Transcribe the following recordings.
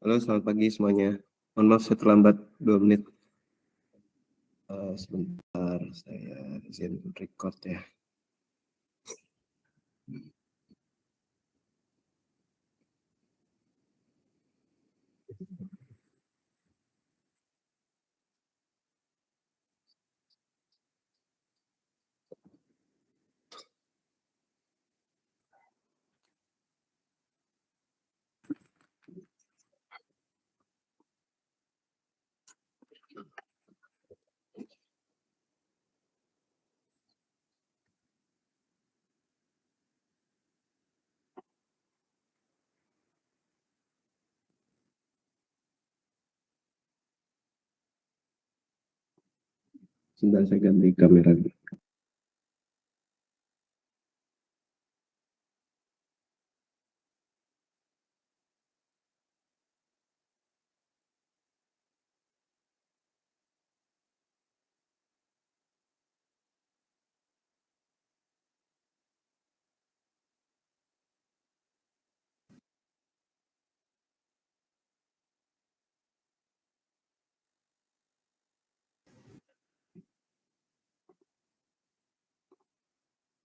Halo, selamat pagi semuanya. Mohon maaf saya terlambat 2 menit. Sebentar, saya izin record ya. Sebentar, saya ganti kamera dulu.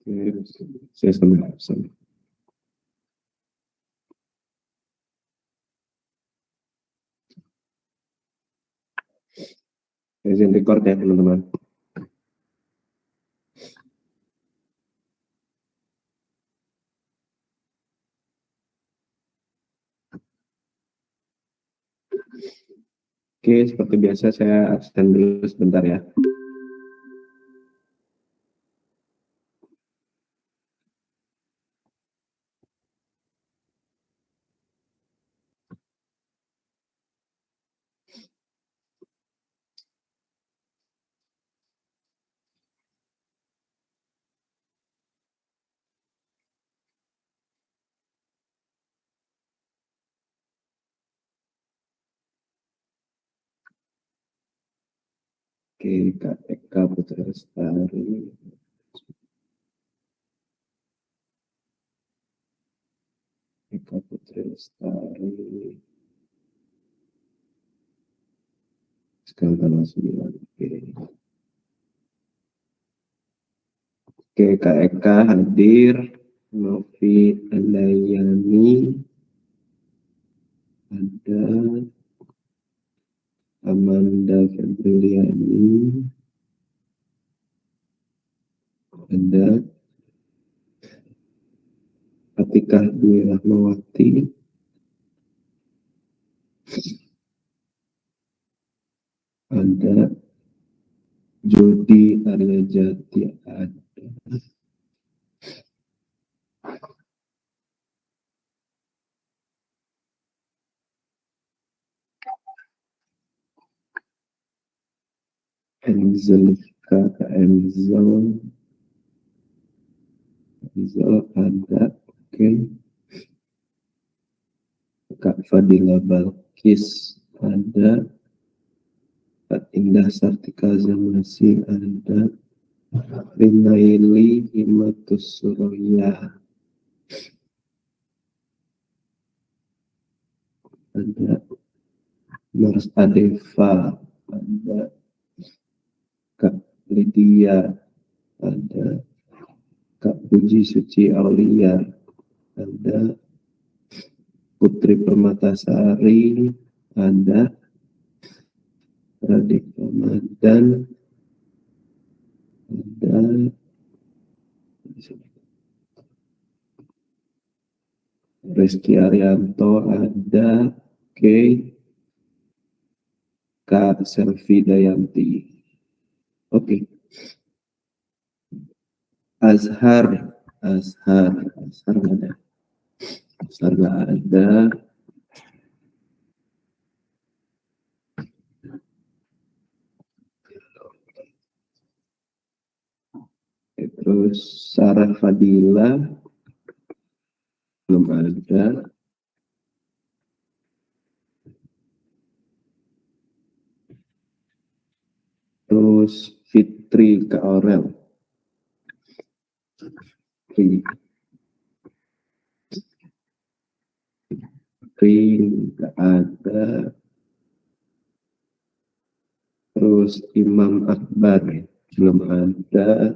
Oke, saya sambil. Saya izin record ya teman-teman. Oke, seperti biasa saya stand dulu sebentar ya. Oke, Kak Eka Putri Lestari. Eka Putri Lestari. Sekarang tanggal 9. Oke, Kak Eka hadir. Novi Andayani ada. Amanda Febriliani ada. Atikah Dwi Rahmawati ada. Jody Arya Jati ada. Enzel ada. Oke. Kak Fadila Balkis ada. Kak Indah Sartika Zamasi ada. Rinaili Himatus Suroya ada. Mars Adeva ada. Kak Lydia ada. Kak Puji Suci Aulia ada. Putri Permatasari ada. Radik Ramadan ada. Rizky Arianto ada. Oke. Kak Selvi Dayanti. Oke. Azhar ada. Azhar nggak ada. Terus Sarah Fadila belum ada. Terus Fitri Kak Aurel. Oke. nggak ada. Terus Imam Akbar belum ada.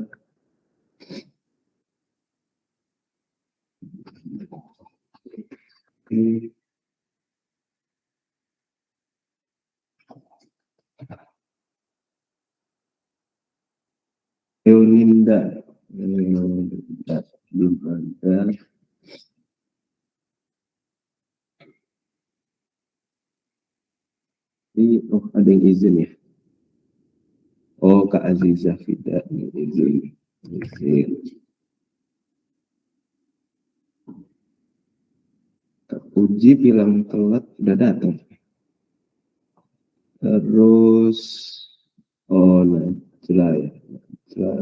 Leoninda belum ada. Oh, ada yang izin ya. Oh, Kak Aziza Fida izin. Kak Uji bilang telat, udah datang. Terus, oh Najla ya. Najla.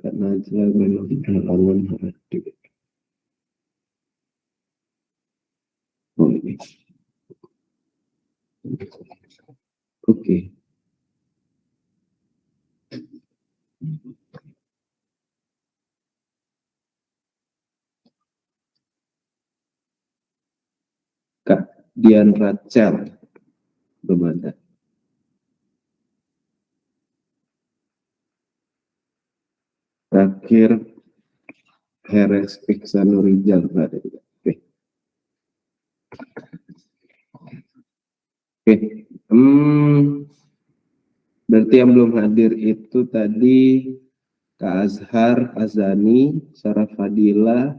Kak Najla memang halangan hadir. Oh ini. Oke. Kak Dian Rachel belum ada. Terakhir Heres Iksanurijal berada juga. Oke. Oke. Berarti yang belum hadir itu tadi Kak Azhar Azani, Sarah Fadila,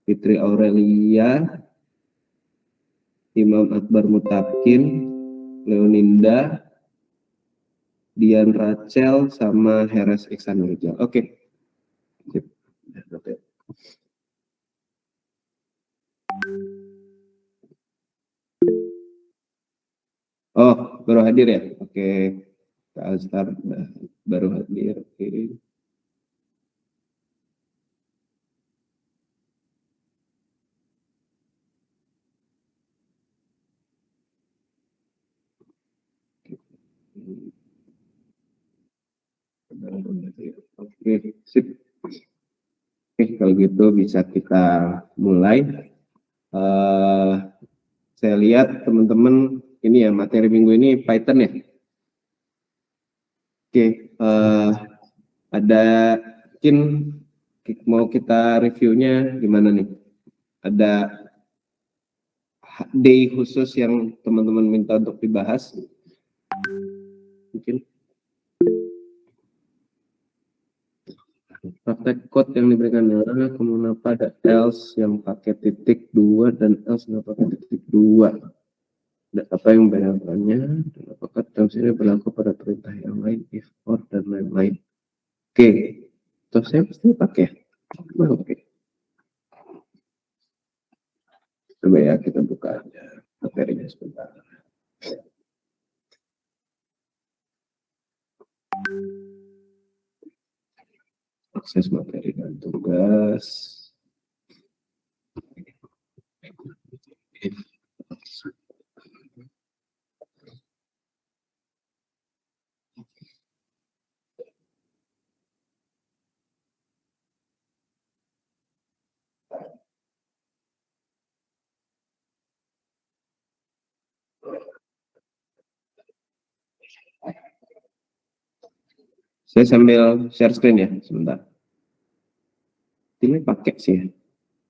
Fitri Aurelia, Imam Akbar Mutakin, Leoninda, Dian Rachel, sama Heres Iksanurijal. Oke. Oh, baru hadir ya? Oke. Kak Azhar baru hadir. Oke. Oke, sip. Oke, kalau gitu bisa kita mulai. Saya lihat teman-teman ini ya, materi minggu ini Python ya. Oke, ada mungkin mau kita reviewnya gimana nih? Ada day khusus yang teman-teman minta untuk dibahas? Mungkin praktek code yang diberikan kemudian apa ada else yang pakai titik 2 dan else nggak pakai titik 2. Dan apa yang membedakannya dan apakah terms ini berlaku pada perintah yang lain, if, or, dan lain-lain. Oke, terus saya pasti pakai. Oke. Coba ya kita buka aja materinya sebentar. Akses materi dan tugas. Saya sambil share screen ya sebentar. Ini pakai sih ya.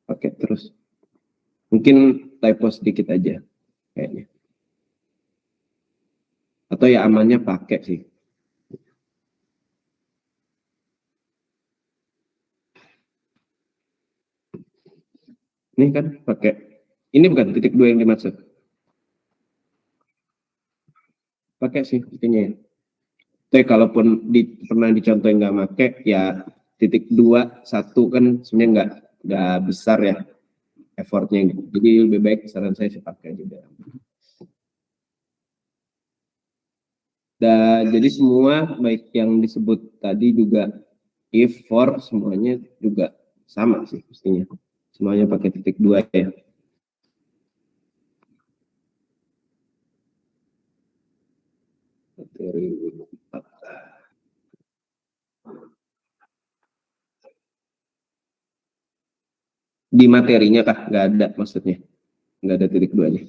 Pakai terus. Mungkin typo sedikit aja kayaknya. Atau ya amannya pakai sih. Ini kan pakai. Ini bukan titik 2 yang dimaksud. Pakai sih intinya ya. Tapi kalaupun pernah dicontohin nggak pakai ya titik 2 1 kan sebenarnya nggak besar ya effortnya gitu. Jadi lebih baik saran saya pakai juga. Dan jadi semua baik yang disebut tadi juga if, for, semuanya juga sama sih pastinya. Semuanya pakai titik 2 ya. Materi 4. Di materinya kah? Nggak ada maksudnya? Nggak ada titik duanya?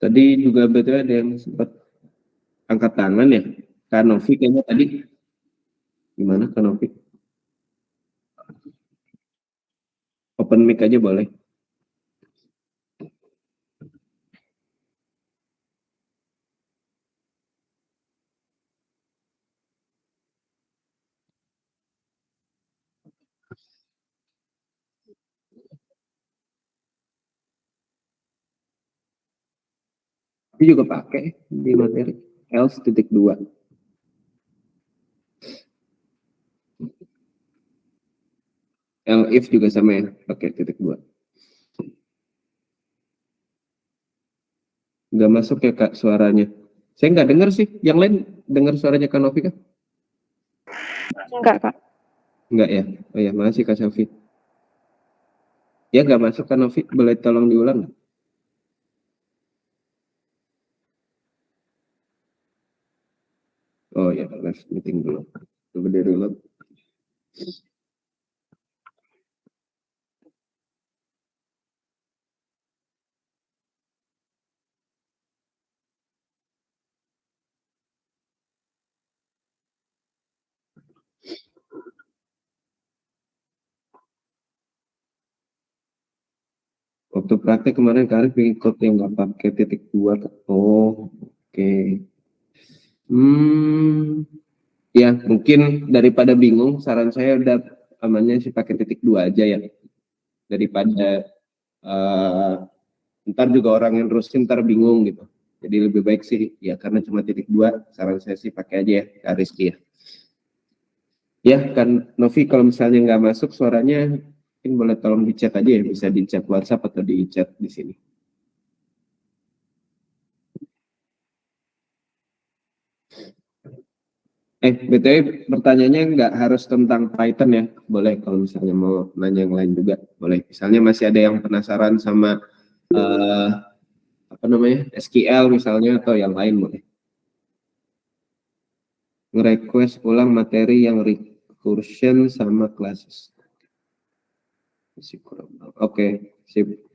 Tadi juga betul ada yang sempat angkat tangan ya. Kanovi kayaknya tadi. Gimana Kanovi? Open mic aja boleh. Ini juga pakai di materi. Else titik dua. If juga sama ya, pakai titik dua. Nggak masuk ya Kak suaranya. Saya nggak dengar sih. Yang lain dengar suaranya Kanovi kan? Enggak, Kak. Nggak ya? Oh ya, makasih Kak Selvi. Ya nggak masuk Kanovi, boleh tolong diulang? Oh ya, live meeting dulu. Coba dari ulang. Waktu praktek kemarin Kak Arif ikut yang nggak pakai titik dua. Oh, oke. Ya mungkin daripada bingung, saran saya udah amannya sih pakai titik dua aja ya. Daripada ntar juga orang yang terusin ntar bingung gitu. Jadi lebih baik sih ya karena cuma titik dua, saran saya sih pakai aja ya Kak Rizky ya. Ya kan Novi kalau misalnya nggak masuk suaranya mungkin boleh tolong di chat aja ya, bisa di chat WhatsApp atau di chat di sini. BTW pertanyaannya nggak harus tentang Python ya, boleh kalau misalnya mau nanya yang lain juga, boleh. Misalnya masih ada yang penasaran sama uh, apa namanya SQL misalnya atau yang lain boleh. Nge-request ulang materi yang recursion sama classes. Oke, sip.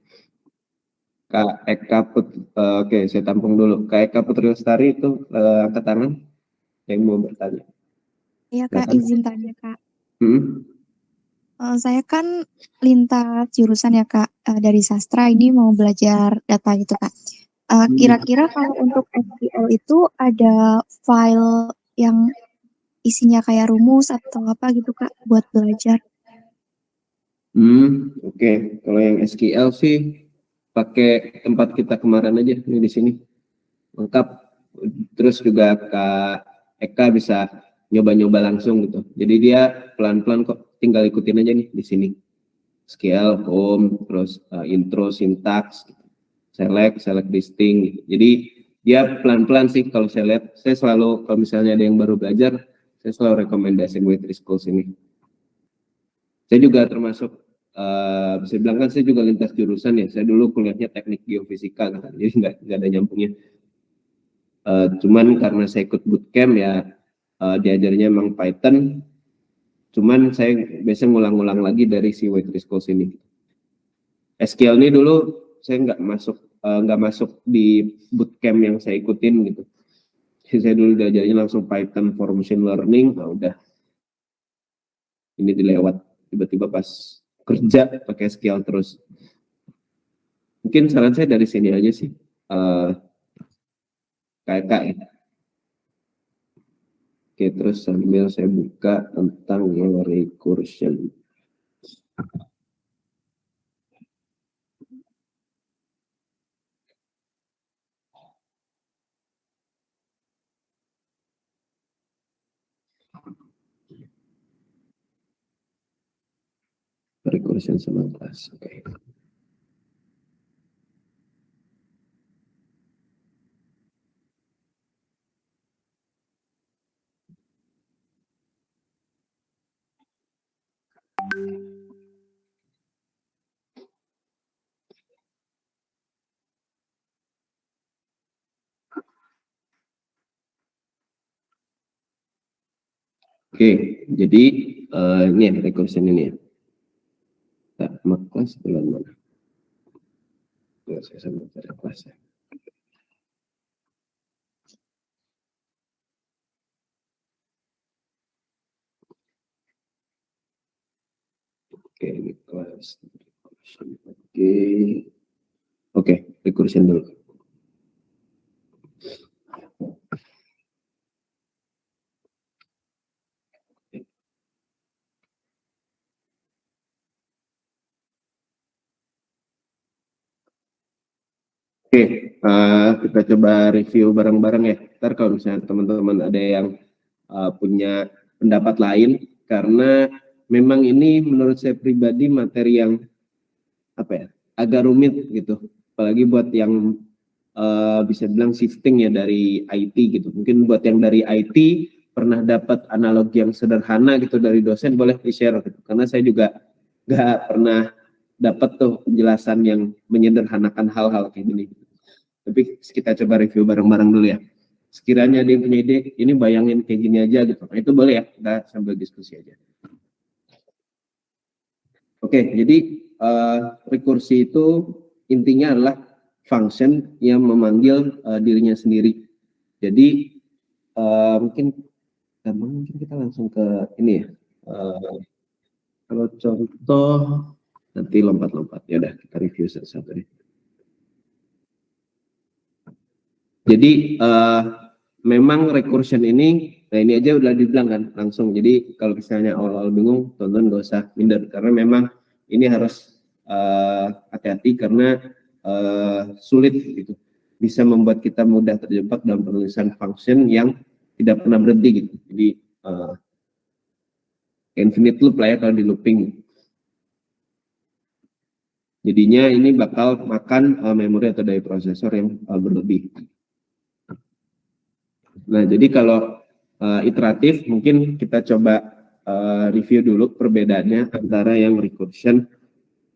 Kak Eka oke, saya tampung dulu. Kak Eka Putri Lestari itu angkat tangan yang mau bertanya. Iya, Kak, Silakan. izin tanya, Kak. Hmm? Saya kan lintas jurusan ya, Kak, dari sastra ini mau belajar data gitu, Kak. Kira-kira kalau untuk SQL itu ada file yang isinya kayak rumus atau apa gitu, Kak, buat belajar? Oke. Kalau yang SQL sih pakai tempat kita kemarin aja nih di sini lengkap. Terus juga Kak Eka bisa nyoba-nyoba langsung gitu. Jadi dia pelan-pelan kok, tinggal ikutin aja nih di sini. SQL, home, terus intro, sintaks, select listing gitu. Jadi dia pelan-pelan sih kalau saya lihat. Saya selalu kalau misalnya ada yang baru belajar, saya selalu rekomendasiin Waitress Schools ini. Saya juga termasuk bisa bilang kan saya juga lintas jurusan ya. Saya dulu kuliahnya teknik geofisika kan, jadi nggak ada nyambungnya. Cuman karena saya ikut bootcamp ya diajarnya emang Python. Cuman saya biasanya ngulang-ngulang lagi dari si Waitress Schools ini. SQL ini dulu saya nggak masuk di bootcamp yang saya ikutin gitu. Jadi saya dulu diajarnya langsung Python for machine learning, nah udah ini dilewat tiba-tiba pas kerja pakai SQL terus. Mungkin saran saya dari sini aja sih, KK ya. Oke, terus sambil saya buka tentang yang recursion. Recursion sama kelas, oke. Oke, jadi ini ya recursion ini ya. Nah, kelas bulan mana? Ya, saya sambil cari kelas ya. Oke, ini kelas. Oke, recursion dulu. Oke, kita coba review bareng-bareng ya. Ntar kalau misalnya teman-teman ada yang punya pendapat lain, karena memang ini menurut saya pribadi materi yang apa ya, agak rumit gitu. Apalagi buat yang bisa bilang shifting ya dari IT gitu. Mungkin buat yang dari IT pernah dapat analogi yang sederhana gitu dari dosen, boleh di-share gitu. Karena saya juga nggak pernah dapat tuh penjelasan yang menyederhanakan hal-hal kayak gini. Tapi kita coba review bareng-bareng dulu ya. Sekiranya dia punya ide, ini bayangin kayak gini aja gitu. Nah, itu boleh ya, kita sambil diskusi aja. Oke, jadi rekursi itu intinya adalah function yang memanggil dirinya sendiri. Jadi mungkin kita langsung ke ini ya. Kalau contoh nanti lompat-lompat, ya udah kita review satu-satu deh. Jadi memang recursion ini, nah ini aja udah dibilang kan langsung. Jadi kalau misalnya awal-awal bingung, tonton gak usah minder karena memang ini harus hati-hati karena sulit gitu. Bisa membuat kita mudah terjebak dalam penulisan function yang tidak pernah berhenti gitu. Jadi infinite loop lah ya kalau di looping. Jadinya ini bakal makan memori atau daya prosesor yang berlebih. Nah, jadi kalau iteratif mungkin kita coba review dulu perbedaannya antara yang recursion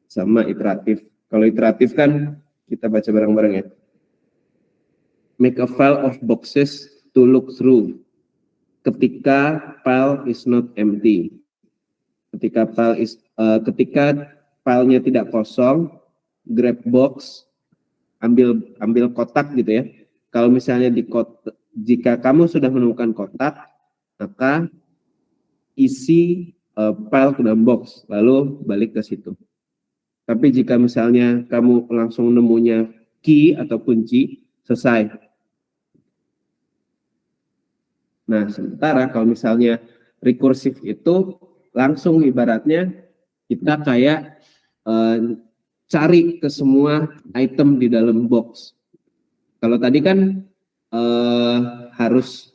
sama iteratif. Kalau iteratif kan kita baca bareng-bareng ya. Make a file of boxes to look through. Ketika file is not empty. Ketika filenya tidak kosong, grab box, ambil kotak gitu ya. Kalau misalnya jika kamu sudah menemukan kotak, maka isi file ke dalam box, lalu balik ke situ. Tapi jika misalnya kamu langsung nemunya key atau kunci, selesai. Nah, sementara kalau misalnya rekursif itu langsung ibaratnya kita kayak cari ke semua item di dalam box. Kalau tadi kan harus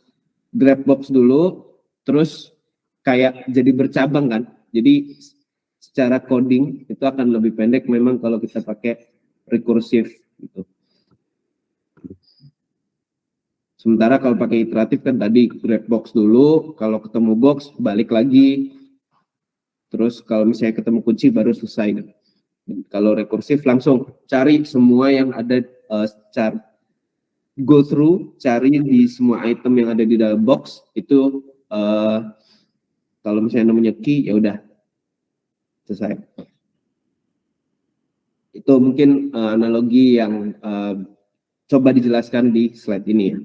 grab box dulu, terus kayak jadi bercabang kan. Jadi secara coding itu akan lebih pendek memang kalau kita pakai rekursif gitu. Sementara kalau pakai iteratif kan tadi grab box dulu, kalau ketemu box balik lagi, terus kalau misalnya ketemu kunci baru selesai. Kalau rekursif langsung cari semua yang ada, go through, cari di semua item yang ada di dalam box itu kalau misalnya namanya key ya udah selesai. Itu mungkin analogi yang coba dijelaskan di slide ini ya.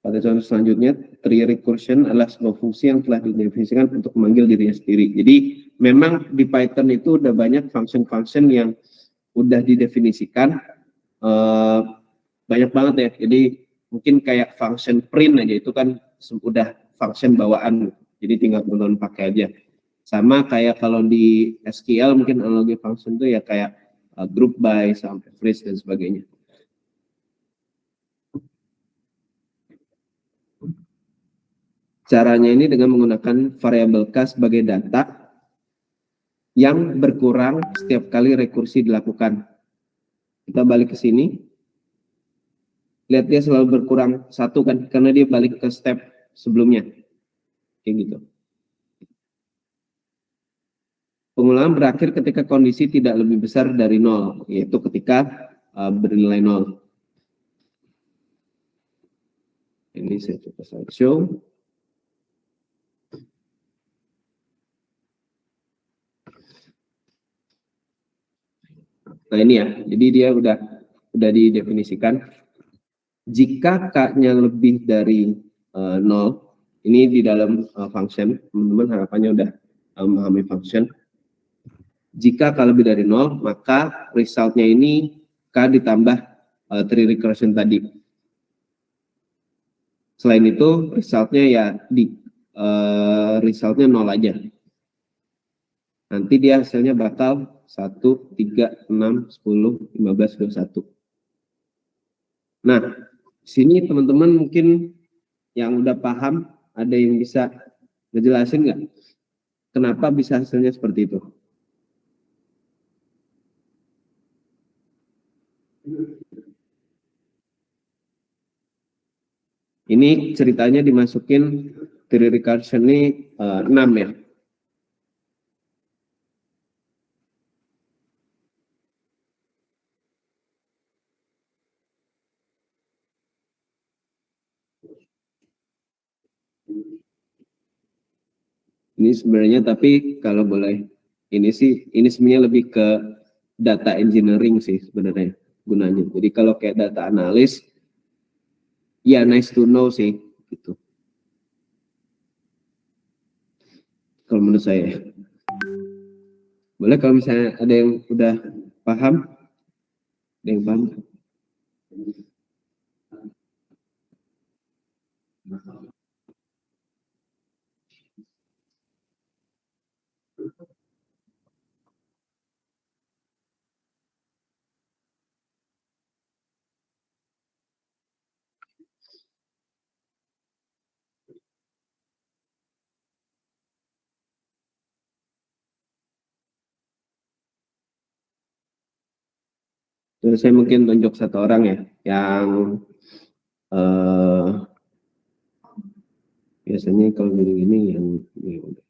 Pada contoh selanjutnya, tree recursion adalah sebuah fungsi yang telah didefinisikan untuk memanggil dirinya sendiri. Jadi memang di Python itu udah banyak function-function yang udah didefinisikan, banyak banget ya. Jadi mungkin kayak function print aja itu kan udah function bawaan, jadi tinggal teman-teman pakai aja. Sama kayak kalau di SQL mungkin analogi function itu ya kayak group by sampai freeze dan sebagainya. Caranya ini dengan menggunakan variabel k sebagai data yang berkurang setiap kali rekursi dilakukan. Kita balik ke sini. Lihat dia selalu berkurang satu kan, karena dia balik ke step sebelumnya. Kayak gitu. Pengulangan berakhir ketika kondisi tidak lebih besar dari 0, yaitu ketika bernilai 0. Ini saya coba slideshow. Nah ini ya, jadi dia udah didefinisikan. Jika K-nya lebih dari 0, ini di dalam function, teman-teman harapannya udah memahami function. Jika K lebih dari 0, maka resultnya ini K ditambah tree recursion tadi. Selain itu, resultnya ya resultnya 0 aja. Nanti dia hasilnya bakal 1, 3, 6, 10, 15, 21. Nah, sini teman-teman mungkin yang udah paham, ada yang bisa ngejelasin nggak? Kenapa bisa hasilnya seperti itu? Ini ceritanya dimasukin tree recursion ini 6 ya. Ini sebenarnya tapi kalau boleh ini sebenarnya lebih ke data engineering sih sebenarnya gunanya. Jadi kalau kayak data analis ya nice to know sih gitu. Kalau menurut saya. Boleh kalau misalnya ada yang udah paham? Ada yang paham? Terus saya mungkin tunjuk satu orang ya yang biasanya kalau gini-gini yang ini udah.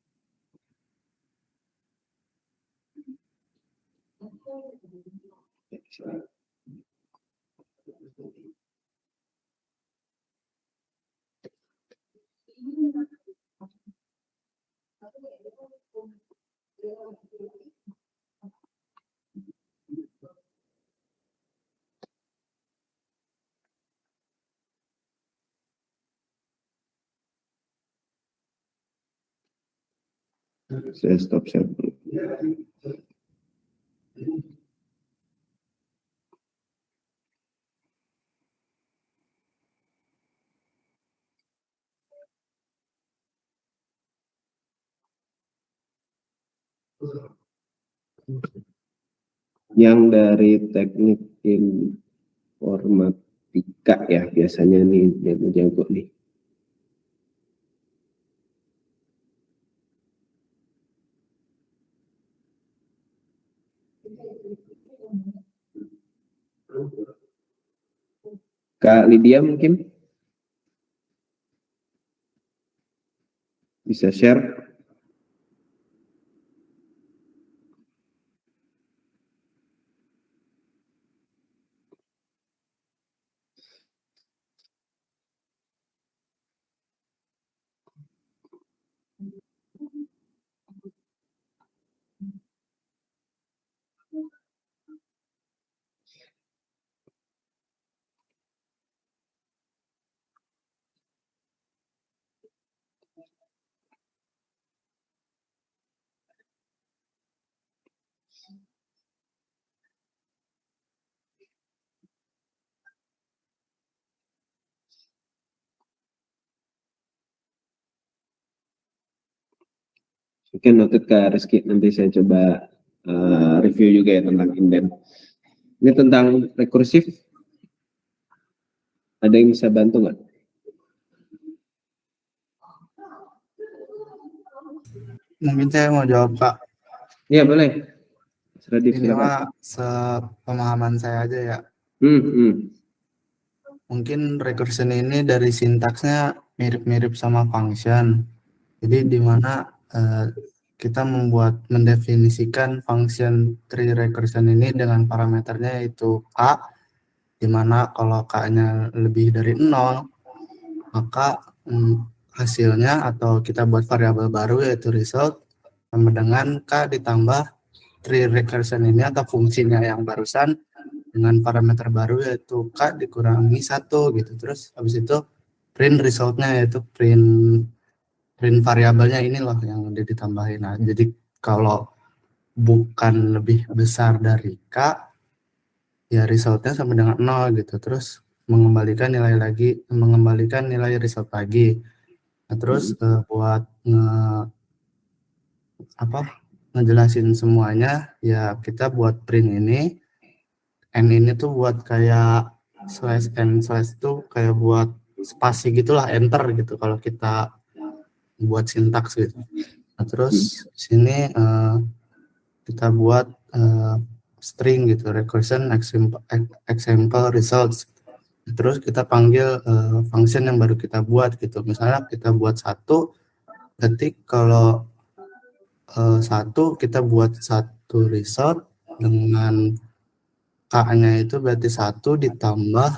Saya stop share dulu. Yang dari teknik informatika ya biasanya nih jago nih. Kak Lydia mungkin bisa share. Mungkin noted ke Rizky, nanti saya coba review juga ya tentang indent. Ini tentang rekursif, ada yang bisa bantu nggak? Mungkin saya mau jawab, Pak. Iya boleh. Ini mah sepemahaman saya aja ya. Mungkin recursion ini dari sintaksnya mirip-mirip sama function. Jadi di mana kita mendefinisikan function tree recursion ini dengan parameternya yaitu K, di mana kalau K-nya lebih dari 0, maka hasilnya atau kita buat variabel baru yaitu result sama dengan K ditambah tree recursion ini atau fungsinya yang barusan dengan parameter baru yaitu K dikurangi 1 gitu. Terus habis itu print resultnya yaitu print variabelnya ini loh yang udah ditambahin. Nah, jadi kalau bukan lebih besar dari K, ya resultnya sama dengan 0 gitu. Terus mengembalikan nilai result lagi. Nah, terus buat ngejelasin semuanya, ya kita buat print ini. N ini tuh buat kayak slash n slash tuh kayak buat spasi gitulah, enter gitu kalau kita buat sintaks gitu. Nah, terus sini kita buat string gitu, recursion example results. Terus kita panggil function yang baru kita buat gitu. Misalnya kita buat 1, ketik kalau 1 kita buat 1 result dengan K-nya itu berarti 1 ditambah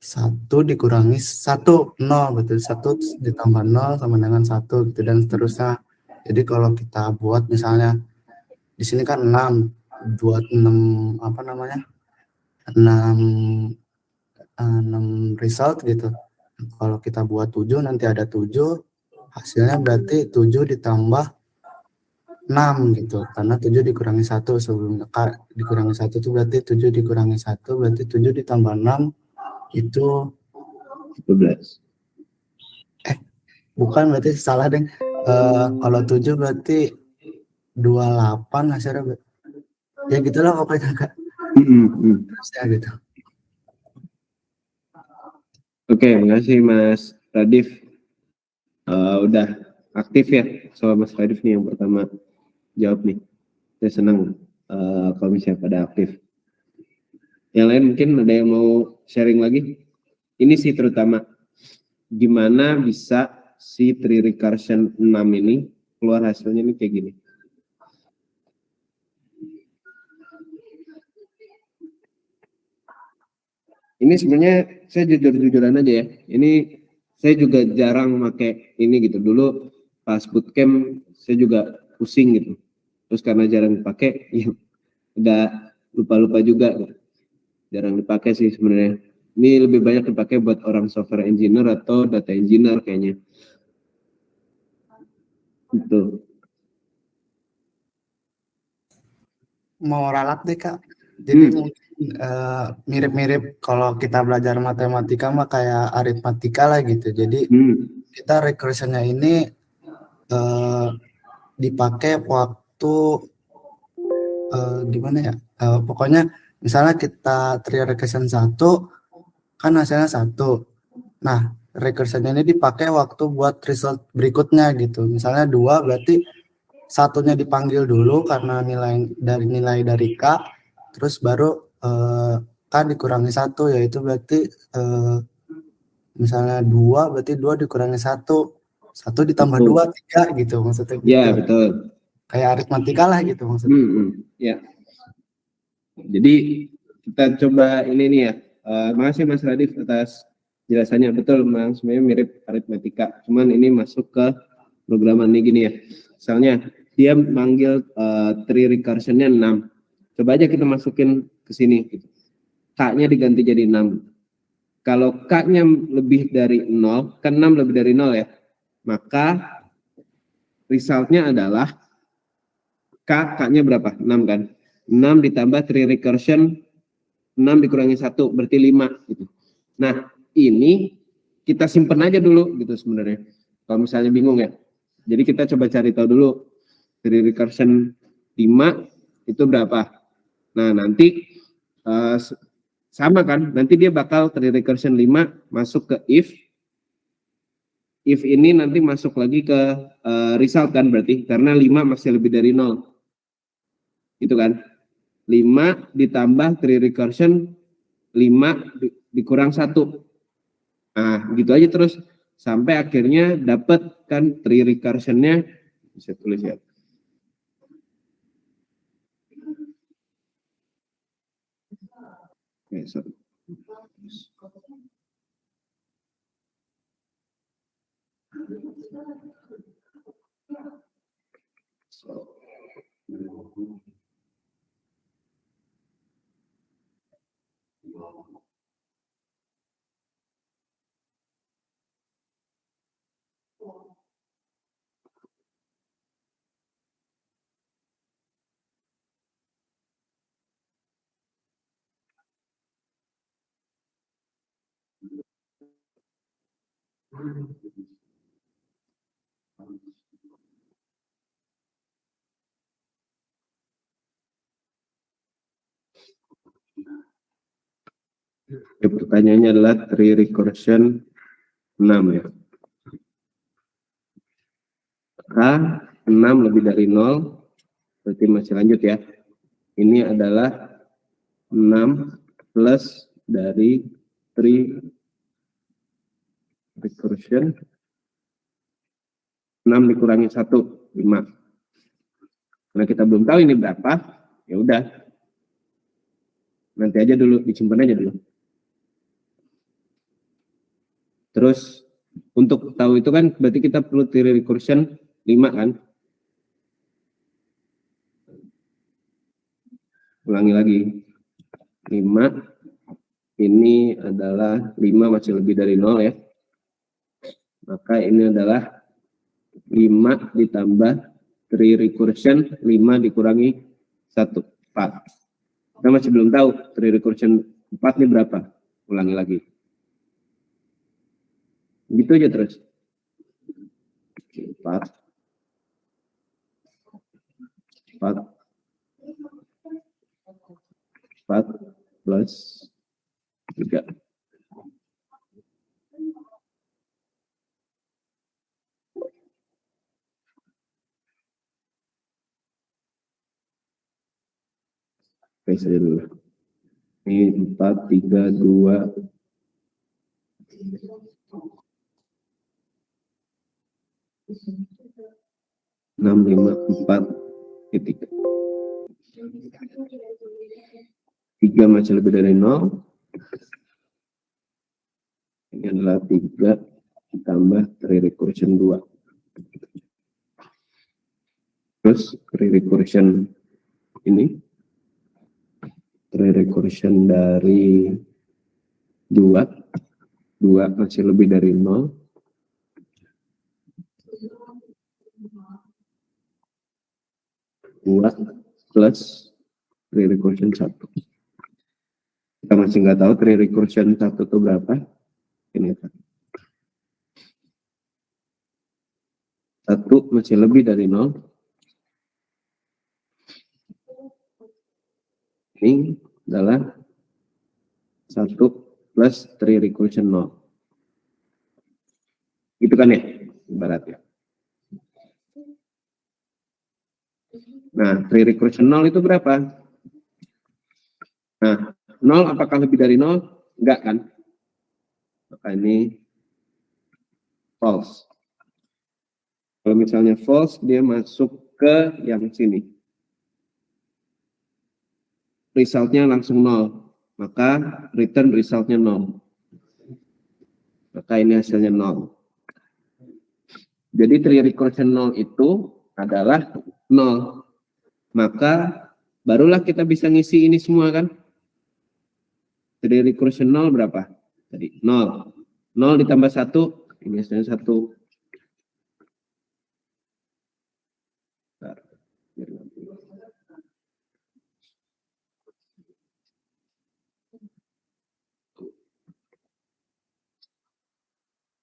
1 dikurangi 1, 0, betul. 1 ditambah 0 sama dengan 1 gitu dan seterusnya. Jadi kalau kita buat misalnya di sini kan 6, buat 6 6 result gitu. Kalau kita buat 7 nanti ada 7, hasilnya berarti 7 ditambah 6 gitu, karena 7 dikurangi 1 sebelumnya dikurangi 1 itu berarti 7 dikurangi 1 berarti 7 ditambah 6 itu 12. Bukan, berarti salah deh. Kalau 7 berarti 28 hasilnya. Ya gitulah pokoknya Kak. Terus ya gitu. Oke, makasih Mas Radif. Udah aktif ya, soal Mas Radif nih yang pertama jawab nih. Saya senang kalau misalnya pada aktif. Yang lain mungkin ada yang mau sharing lagi? Ini sih terutama gimana bisa si tree recursion 6 ini keluar hasilnya ini kayak gini. Ini sebenarnya saya jujur-jujuran aja ya. Ini saya juga jarang pakai ini gitu. Dulu pas bootcamp saya juga pusing gitu. Terus karena jarang dipakai, ya udah lupa-lupa juga. Jarang dipakai sih sebenarnya. Ini lebih banyak dipakai buat orang software engineer atau data engineer kayaknya. Gitu. Mau ralat deh Kak. Jadi mungkin mirip-mirip kalau kita belajar matematika mah kayak aritmatika lah gitu. Jadi kita recursionnya ini dipakai waktu gimana ya? Pokoknya misalnya kita tree recursion 1 kan hasilnya 1. Nah, recursion ini dipakai waktu buat result berikutnya gitu. Misalnya 2 berarti satunya dipanggil dulu karena nilai dari K, terus baru K dikurangi 1, yaitu berarti misalnya 2 berarti 2 dikurangi 1 ditambah 2 3 gitu maksudnya gitu. Ya, betul. Kayak aritmatika lah gitu maksudnya. Ya. Jadi kita coba ini nih ya. Makasih Mas Radif atas jelasannya. Betul, memang sebenarnya mirip aritmatika. Cuman ini masuk ke programan ini gini ya. Misalnya dia manggil tree recursion-nya 6. Coba aja kita masukin ke sini gitu. K-nya diganti jadi 6. Kalau K-nya lebih dari 0, kan 6 lebih dari 0 ya. Maka result-nya adalah K-nya berapa? 6 kan? 6 ditambah tree recursion 6 dikurangi 1 berarti 5 gitu. Nah, ini kita simpen aja dulu gitu sebenarnya. Kalau misalnya bingung ya. Jadi kita coba cari tahu dulu tree recursion 5 itu berapa. Nah, nanti sama kan? Nanti dia bakal tree recursion 5 masuk ke if ini nanti masuk lagi ke result kan berarti karena 5 masih lebih dari 0. Gitu kan? 5 ditambah tree recursion 5 dikurang 1. Nah, gitu aja terus sampai akhirnya dapat kan tree recursion-nya, bisa tulis ya. Oke, sorry. Pertanyaannya adalah tree recursion 6 ya. Maka 6 lebih dari 0, berarti masih lanjut ya. Ini adalah 6 plus dari tree recursion 6 dikurangi 1, 5. Karena kita belum tahu ini berapa, ya udah. Nanti aja dulu, disimpan aja dulu. Terus untuk tahu itu kan berarti kita perlu tree recursion 5 kan? Ulangi lagi. 5 ini adalah 5 masih lebih dari 0 ya. Maka ini adalah 5 ditambah tree recursion 5 dikurangi 1, 4. Kita masih belum tahu tree recursion 4 ini berapa. Ulangi lagi. Gitu aja terus. 4 plus 3. Oke, saja dulu. Ini 4, 3, 2. 6, 5, 4, 3. 3 masih lebih dari 0. Ini adalah 3 ditambah tree recursion 2. Terus tree recursion ini. Tree recursion dari 2. 2 masih lebih dari 0. 2 plus tree recursion 1. Kita masih nggak tahu tree recursion 1 itu berapa. Ini 1 masih lebih dari 0. Ini adalah 1 plus tree recursion 0. Gitu kan ya, ibaratnya. Nah, tree recursion 0 itu berapa? Nah, 0 apakah lebih dari 0? Enggak kan? Maka ini false. Kalau misalnya false, dia masuk ke yang sini. Resultnya langsung 0. Maka return resultnya 0. Maka ini hasilnya 0. Jadi tree recursion 0 itu adalah 0. Maka barulah kita bisa ngisi ini semua kan. Tree recursion 0 berapa? Tadi 0. 0 ditambah 1, ini hasilnya 1.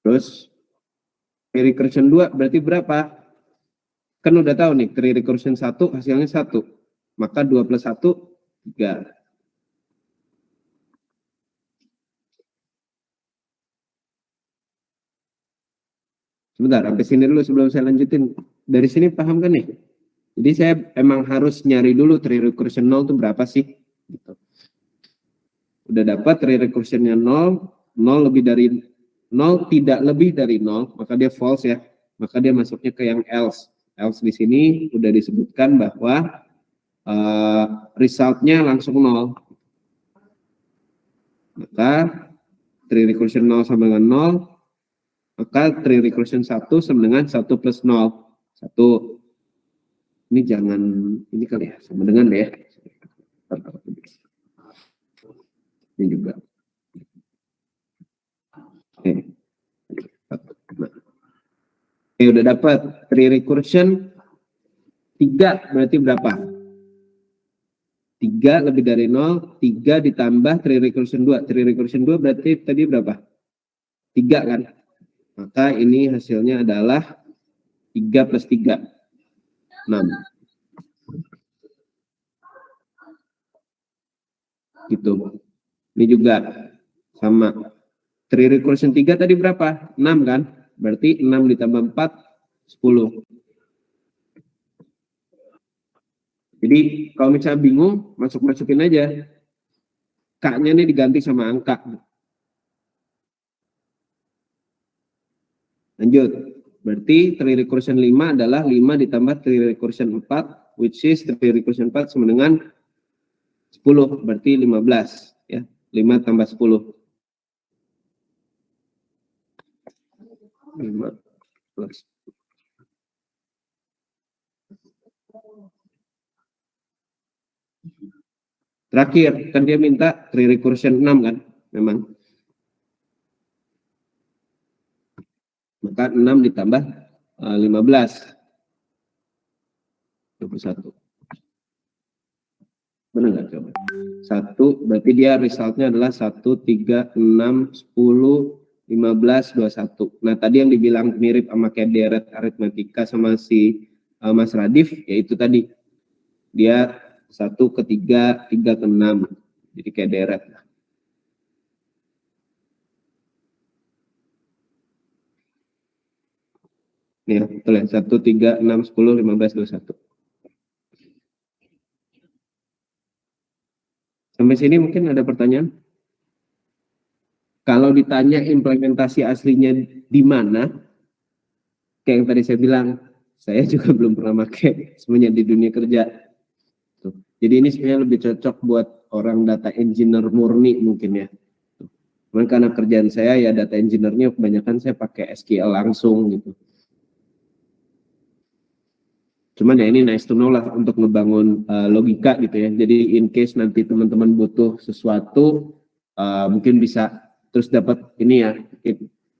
Terus tree recursion 2 berarti berapa? Kan udah tahu nih, tree recursion 1 hasilnya 1. Maka 2 plus 1, 3. Sebentar, sampai sini dulu sebelum saya lanjutin. Dari sini paham kan nih? Jadi saya emang harus nyari dulu tree recursion 0 itu berapa sih? Gitu. Udah dapat tree recursionnya 0, 0 lebih dari 0 tidak lebih dari 0, maka dia false ya. Maka dia masuknya ke yang else. Else di sini udah disebutkan bahwa resultnya langsung 0. Maka tree recursion 0 sama dengan 0, Maka tree recursion 1 sama dengan 1 plus 0. 1. Ini jangan, ini kali ya, sama dengan deh ya. Ini juga. Oke. Oke, udah dapat. Tree recursion 3 berarti berapa? 3 lebih dari 0, 3 ditambah tree recursion 2. Tree recursion 2 berarti tadi berapa? 3 kan? Maka ini hasilnya adalah 3 plus 3. 6. Gitu. Ini juga sama. Tree recursion 3 tadi berapa? 6 kan? Berarti 6 ditambah 4, 10. Jadi kalau misalnya bingung, masukin aja. K-nya ini diganti sama angka. Lanjut. Berarti tree recursion 5 adalah 5 ditambah tree recursion 4, which is tree recursion 4 sama dengan 10. Berarti 15. Ya. 5 tambah 10. 5 plus. Terakhir, kan dia minta tree recursion 6 kan? Memang. Maka 6 ditambah 15. 21. Benar nggak coba? 1, berarti dia resultnya adalah 1, 3, 6, 10, 15, 21. Nah, tadi yang dibilang mirip sama kayak deret aritmetika sama si Mas Radif, yaitu tadi. Dia 1 ke 3, 3 ke 6. Jadi kayak deret. Nih, betul ya. 1, 3, 6, 10, 15, 21. Sampai sini mungkin ada pertanyaan? Kalau ditanya implementasi aslinya di mana, kayak yang tadi saya bilang, saya juga belum pernah pakai semuanya di dunia kerja. Tuh. Jadi ini sebenarnya lebih cocok buat orang data engineer murni mungkin ya. Cuman karena kerjaan saya ya data engineer-nya kebanyakan saya pakai SQL langsung gitu. Cuman ya ini nice to know lah untuk ngebangun logika gitu ya. Jadi in case nanti teman-teman butuh sesuatu, mungkin bisa terus dapat ini ya,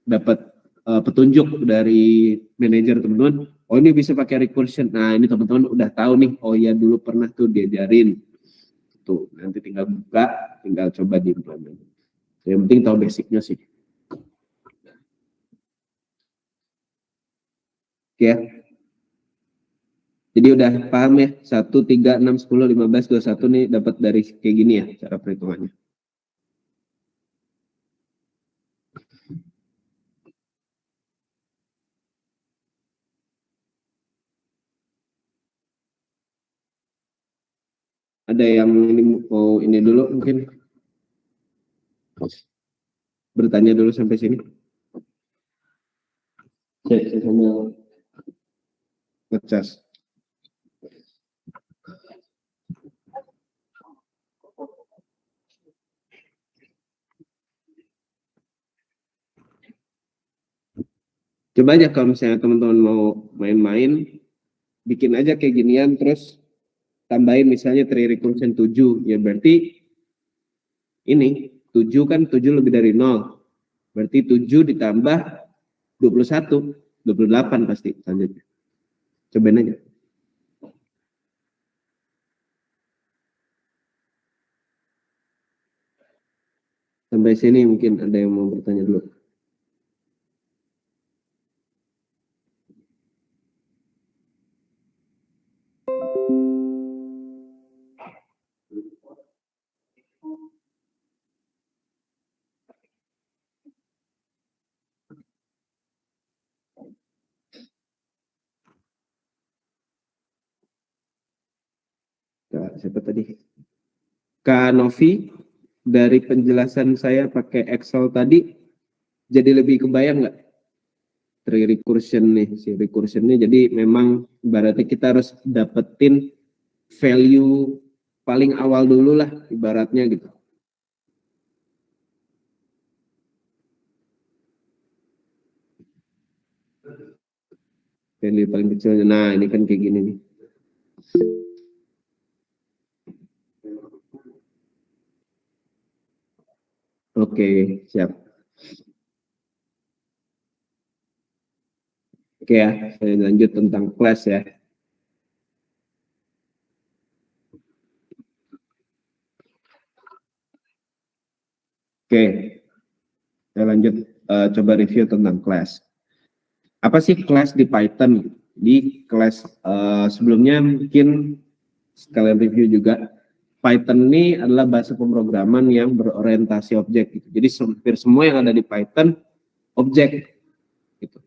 dapat petunjuk dari manajer teman-teman. Oh ini bisa pakai recursion. Nah ini teman-teman udah tahu nih. Oh ya dulu pernah tuh diajarin. Tuh nanti tinggal buka, tinggal coba diimplement. Yang penting tahu basicnya sih. Oke ya. Jadi udah paham ya, 1, 3, 6, 10, 15, 21 nih dapat dari kayak gini ya cara perhitungannya. Ada yang ini mau ini dulu mungkin bertanya dulu sampai sini. Saya sambil ngecas. Coba aja kalau misalnya teman-teman mau main-main, bikin aja kayak ginian terus tambahin misalnya tree recursion 7, ya berarti ini 7 kan 7 lebih dari 0. Berarti 7 ditambah 21, 28 pasti selanjutnya. Cobain aja. Sampai sini mungkin ada yang mau bertanya dulu. Kak, siapa tadi? Kak Novi, dari penjelasan saya pakai Excel tadi, jadi lebih kebayang nggak? Tree recursion nih, si recursionnya jadi memang ibaratnya kita harus dapetin value paling awal dulu lah ibaratnya gitu. value paling kecil. Nah, ini kan kayak gini nih. Oke, siap. Oke ya, saya lanjut tentang class ya. Oke, saya lanjut coba review tentang class. Apa sih class di Python? Di class sebelumnya mungkin sekalian review juga. Python ini adalah bahasa pemrograman yang berorientasi objek. Gitu. Jadi hampir semua yang ada di Python objek. Gitu.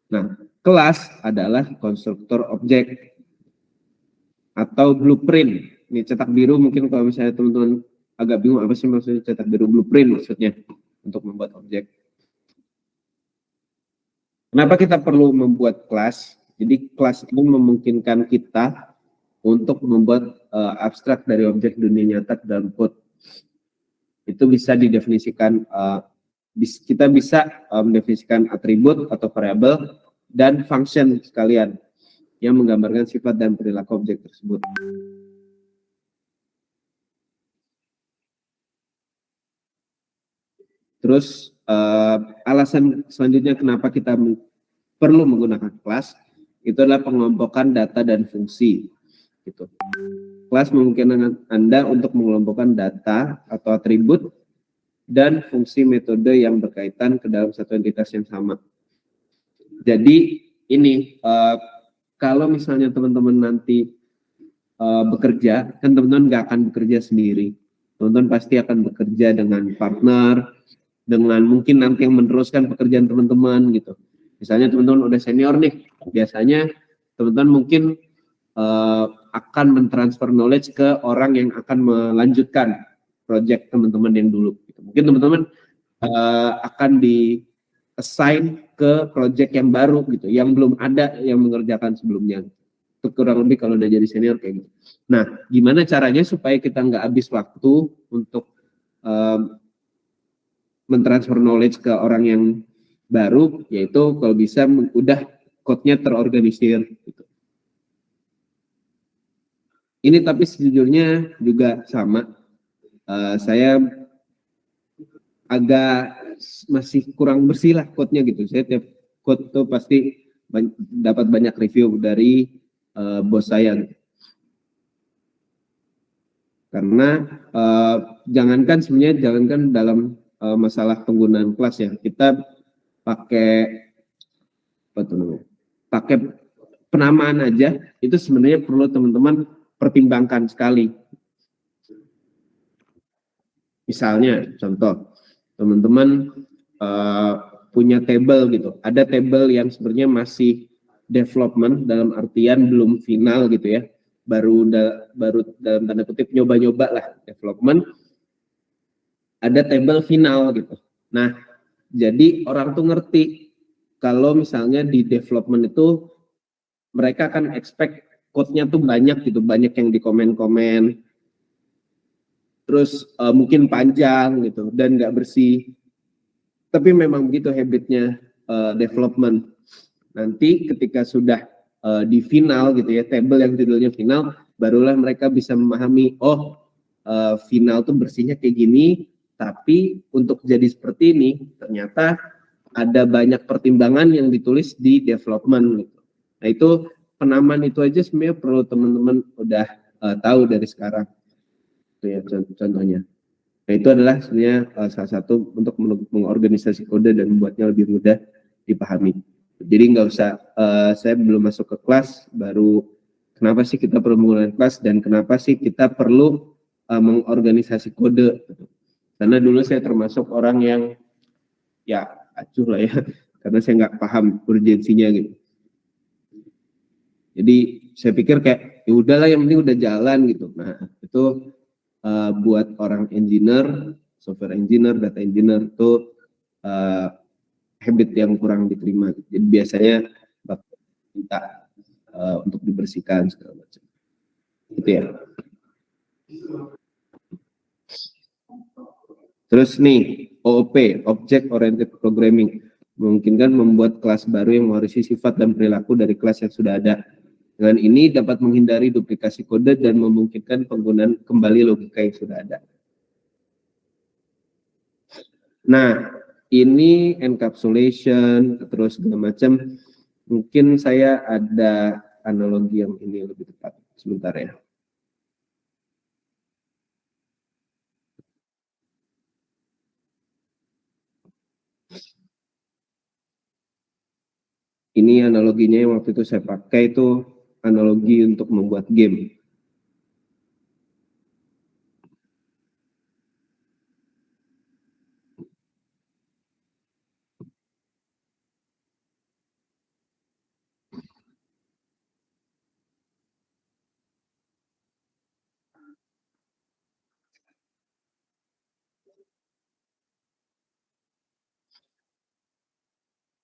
Nah, kelas adalah konstruktor objek atau blueprint. Ini cetak biru mungkin kalau misalnya teman-teman agak bingung apa sih maksudnya cetak biru, blueprint maksudnya untuk membuat objek. Kenapa kita perlu membuat kelas? Jadi kelas ini memungkinkan kita untuk membuat abstrak dari objek dunia nyata ke dalam code. Itu bisa didefinisikan, kita bisa mendefinisikan atribut atau variabel dan function sekalian yang menggambarkan sifat dan perilaku objek tersebut. Terus alasan selanjutnya kenapa kita perlu menggunakan kelas itu adalah pengelompokan data dan fungsi. Gitu. Kelas memungkinkan Anda untuk mengelompokkan data atau atribut dan fungsi metode yang berkaitan ke dalam satu entitas yang sama. Jadi ini kalau misalnya teman-teman nanti bekerja, kan teman-teman nggak akan bekerja sendiri. Teman-teman pasti akan bekerja dengan partner, dengan mungkin nanti yang meneruskan pekerjaan teman-teman gitu. Misalnya teman-teman udah senior nih, biasanya teman-teman mungkin akan mentransfer knowledge ke orang yang akan melanjutkan project teman-teman yang dulu. Gitu. Mungkin teman-teman akan di-assign ke project yang baru gitu, yang belum ada yang mengerjakan sebelumnya. Itu kurang lebih kalau udah jadi senior kayak gitu. Nah, gimana caranya supaya kita nggak habis waktu untuk mentransfer knowledge ke orang yang baru, yaitu kalau bisa udah code-nya terorganisir gitu. Ini tapi sejujurnya juga sama. Saya agak masih kurang bersih lah code-nya gitu. Saya tiap code tuh pasti dapat banyak review dari bos saya. Gitu. Karena jangankan dalam masalah penggunaan kelas ya, kita pakai apa tuh namanya? Pakai penamaan aja itu sebenarnya perlu teman-teman pertimbangkan sekali. Misalnya contoh teman-teman punya table gitu, ada table yang sebenarnya masih development dalam artian belum final gitu ya, baru dalam tanda kutip nyoba-nyoba lah development, ada table final gitu. Nah, jadi orang tuh ngerti kalau misalnya di development itu mereka akan expect code-nya tuh banyak gitu, banyak yang di komen-komen, terus mungkin panjang gitu dan nggak bersih. Tapi memang begitu habitnya development. Nanti ketika sudah di final gitu ya, table yang judulnya final, barulah mereka bisa memahami, oh final tuh bersihnya kayak gini, tapi untuk jadi seperti ini ternyata ada banyak pertimbangan yang ditulis di development gitu. Nah itu penamaan itu aja sebenarnya perlu teman-teman udah tahu dari sekarang. Itu ya contohnya. Nah itu adalah sebenarnya salah satu untuk mengorganisasi kode dan membuatnya lebih mudah dipahami. Jadi nggak usah, saya belum masuk ke kelas, baru kenapa sih kita perlu menggunakan kelas dan kenapa sih kita perlu mengorganisasi kode. Karena dulu saya termasuk orang yang ya acuh lah ya, karena saya nggak paham urgensinya gitu. Jadi saya pikir kayak ya udahlah yang penting udah jalan gitu. Nah itu buat orang engineer, software engineer, data engineer itu habit yang kurang diterima. Jadi biasanya bakal minta untuk dibersihkan segala macam. Gitu ya. Terus nih OOP, Object Oriented Programming. memungkinkan membuat kelas baru yang mewarisi sifat dan perilaku dari kelas yang sudah ada. Dengan ini dapat menghindari duplikasi kode dan memungkinkan penggunaan kembali logika yang sudah ada. Nah, ini encapsulation, terus segala macam. Mungkin saya ada analogi yang ini lebih tepat. Sebentar ya. Ini analoginya yang waktu itu saya pakai itu analogi untuk membuat game.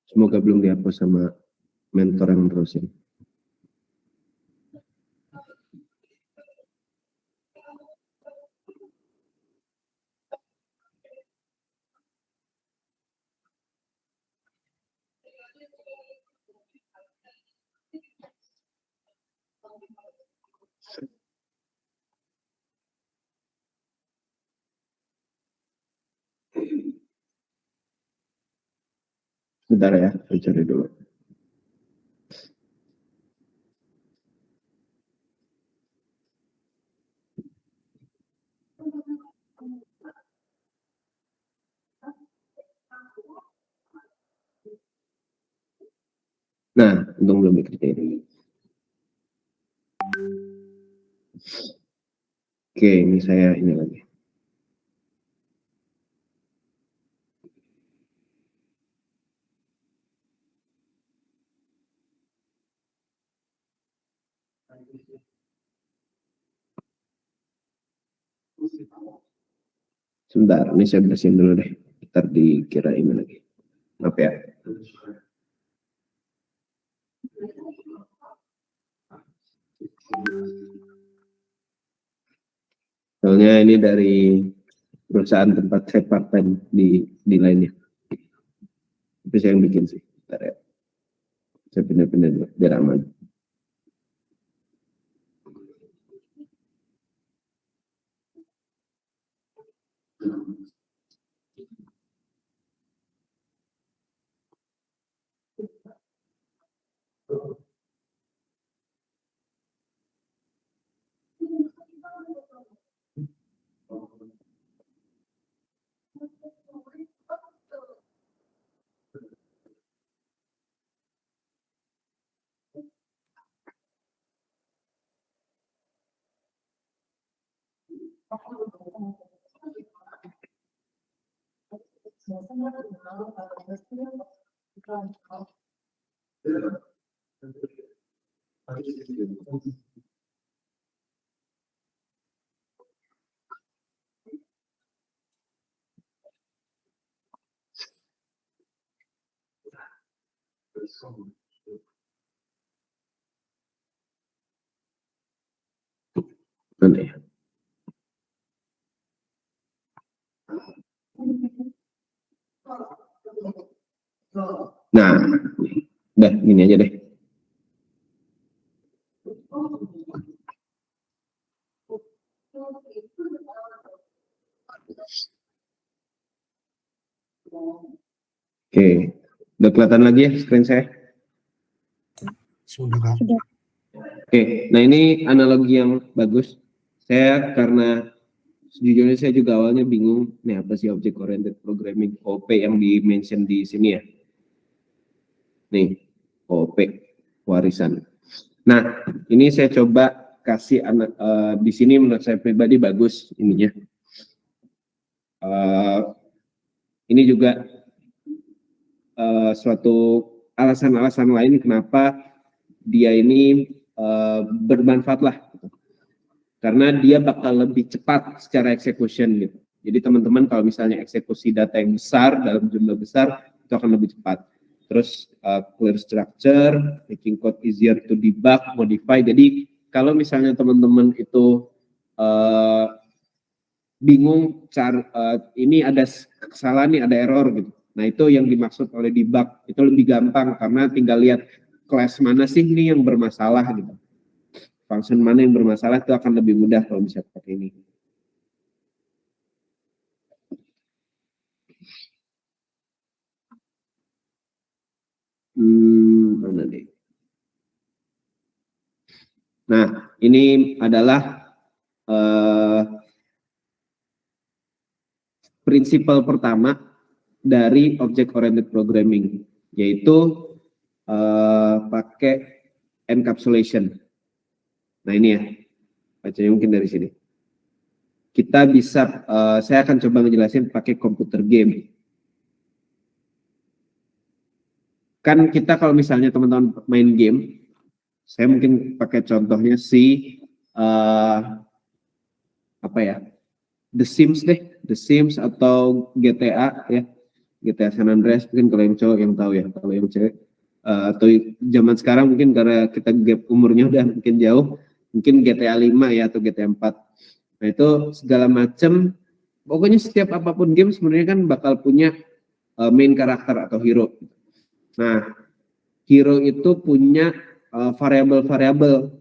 Semoga belum dihapus sama mentor yang terusin. Bentar ya, saya cari dulu. Nah, untung belum dikerjain. Oke, ini saya ini lagi. Sebentar, ini saya bersihin dulu deh. Ntar dikira ini lagi. Maaf ya. Soalnya ini dari perusahaan tempat saya part-time di lainnya. Tapi saya yang bikin sih. Bentar ya. Saya pindah-pindah dulu, biar aman. Mana ya? Nah, udah gini aja deh. Oke, udah kelihatan lagi ya screen saya? Sudah, Kak. Oke, nah ini analogi yang bagus. Saya karena sejujurnya saya juga awalnya bingung, nih apa sih Object Oriented Programming OP yang di-mention di sini ya? Nih, OP, warisan. Nah, ini saya coba kasih di sini menurut saya pribadi bagus ininya. Ini juga suatu alasan-alasan lain kenapa dia ini bermanfaat lah. Karena dia bakal lebih cepat secara execution gitu. Jadi teman-teman kalau misalnya eksekusi data yang besar dalam jumlah besar itu akan lebih cepat. Terus clear structure, making code easier to debug, modify. Jadi kalau misalnya teman-teman itu bingung ini ada kesalahan nih, ada error gitu. Nah, itu yang dimaksud oleh debug. Itu lebih gampang karena tinggal lihat kelas mana sih nih yang bermasalah gitu. Function mana yang bermasalah itu akan lebih mudah kalau bisa pakai ini. Mana nih? Nah, ini adalah prinsipal pertama dari object oriented programming, yaitu pakai encapsulation. Nah, ini ya, bacanya mungkin dari sini. Kita bisa, saya akan coba ngejelasin pakai computer game. Kan kita kalau misalnya teman-teman main game, saya mungkin pakai contohnya apa ya, The Sims deh, The Sims atau GTA ya, GTA San Andreas mungkin kalau yang cowok yang tahu ya, kalau yang cewek atau zaman sekarang mungkin karena kita gap umurnya udah mungkin jauh, mungkin GTA 5 ya atau GTA 4. Nah, itu segala macam, pokoknya setiap apapun game sebenarnya kan bakal punya main karakter atau hero. Nah, hero itu punya variabel-variabel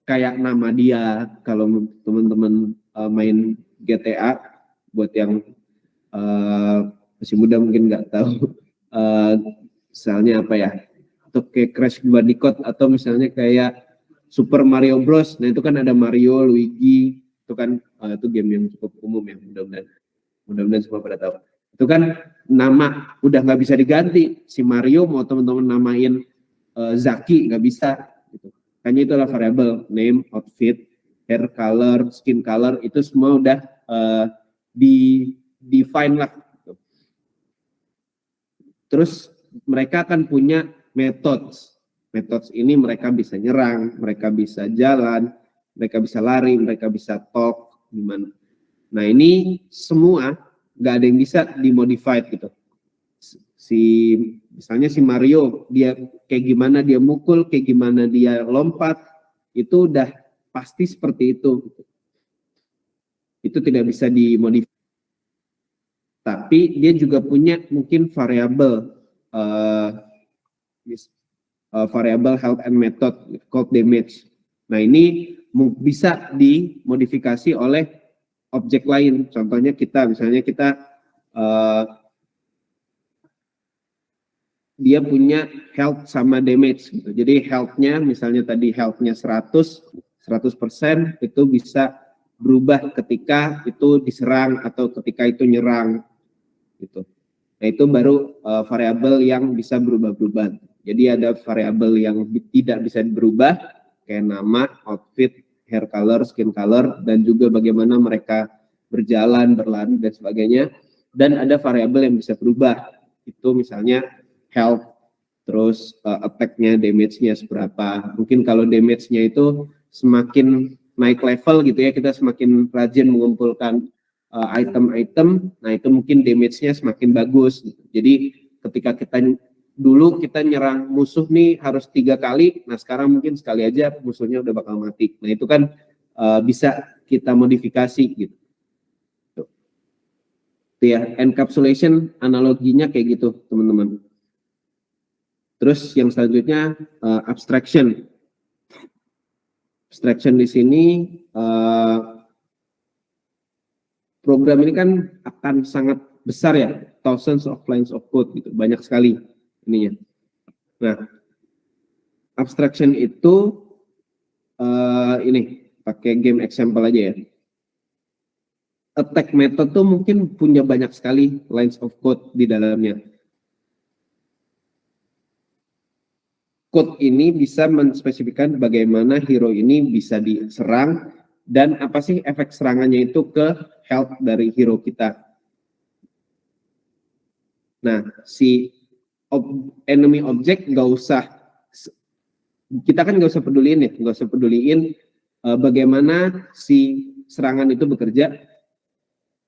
kayak nama dia. Kalau teman-teman main GTA, buat yang masih muda mungkin nggak tahu, misalnya apa ya, atau kayak Crash Bandicoot atau misalnya kayak Super Mario Bros. Nah, itu kan ada Mario, Luigi, itu kan itu game yang cukup umum ya, mudah-mudahan semua pada tahu. Itu kan nama udah nggak bisa diganti. Si Mario mau teman-teman namain Zaki nggak bisa. Gitu. Hanya itu adalah variabel name, outfit, hair color, skin color, itu semua udah define lah. Gitu. Terus mereka akan punya methods. Methods ini mereka bisa nyerang, mereka bisa jalan, mereka bisa lari, mereka bisa talk, gimana. Nah, ini semua nggak ada yang bisa dimodified gitu. Misalnya si Mario, dia kayak gimana dia mukul, kayak gimana dia lompat, itu udah pasti seperti itu. Itu tidak bisa dimodifikasi. Tapi dia juga punya mungkin variabel variabel health and method called damage. Nah, ini bisa dimodifikasi oleh objek lain. Contohnya misalnya kita dia punya health sama damage gitu. Jadi health-nya misalnya tadi health-nya 100% itu bisa berubah ketika itu diserang atau ketika itu nyerang gitu. Nah, itu baru variabel yang bisa berubah-berubah. Jadi ada variabel yang tidak bisa berubah kayak nama, outfit, hair color, skin color, dan juga bagaimana mereka berjalan, berlari dan sebagainya. Dan ada variabel yang bisa berubah. Itu misalnya health, terus attack-nya, damage-nya seberapa. Mungkin kalau damage-nya itu semakin naik level gitu ya, kita semakin rajin mengumpulkan item-item, nah itu mungkin damage-nya semakin bagus. Jadi ketika dulu kita nyerang musuh nih harus 3 kali, nah sekarang mungkin sekali aja musuhnya udah bakal mati. Nah, itu kan bisa kita modifikasi gitu. Ya, encapsulation analoginya kayak gitu, teman-teman. Terus yang selanjutnya abstraction. Abstraction di sini program ini kan akan sangat besar ya, thousands of lines of code gitu, banyak sekali ininya. Nah, abstraction itu ini pakai game example aja ya. Attack method tuh mungkin punya banyak sekali lines of code di dalamnya. Code ini bisa menspesifikkan bagaimana hero ini bisa diserang dan apa sih efek serangannya itu ke health dari hero kita. Nah, si enemy object nggak usah, kita kan nggak usah peduliin ya, nggak usah peduliin bagaimana si serangan itu bekerja.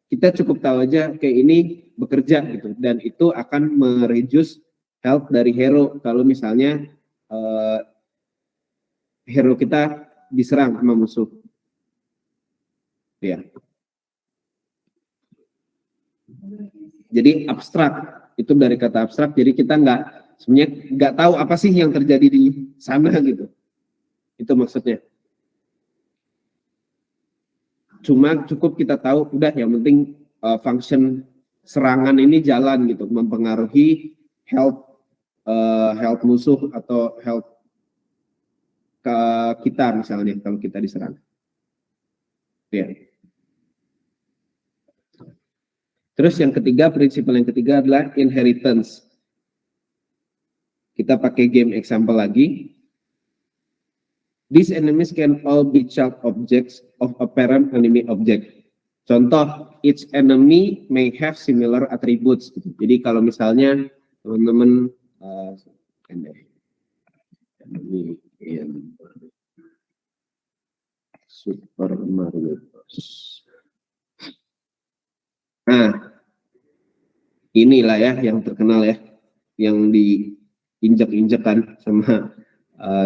Kita cukup tahu aja kayak ini bekerja gitu, dan itu akan mereduce health dari hero kalau misalnya hero kita diserang sama musuh. Ya. Jadi abstrak. itu dari kata abstrak, jadi kita sebenarnya nggak tahu apa sih yang terjadi di sana gitu. Itu maksudnya. Cuma cukup kita tahu, udah yang penting function serangan ini jalan gitu, mempengaruhi health musuh atau health ke kita misalnya kalau kita diserang. Ya. Terus yang ketiga, prinsip yang ketiga adalah inheritance. Kita pakai game example lagi. These enemies can all be child objects of a parent enemy object. Contoh, each enemy may have similar attributes. Jadi kalau misalnya teman-teman enemy in Super Mario Bros. Nah, inilah ya yang terkenal ya, yang diinjak-injekkan sama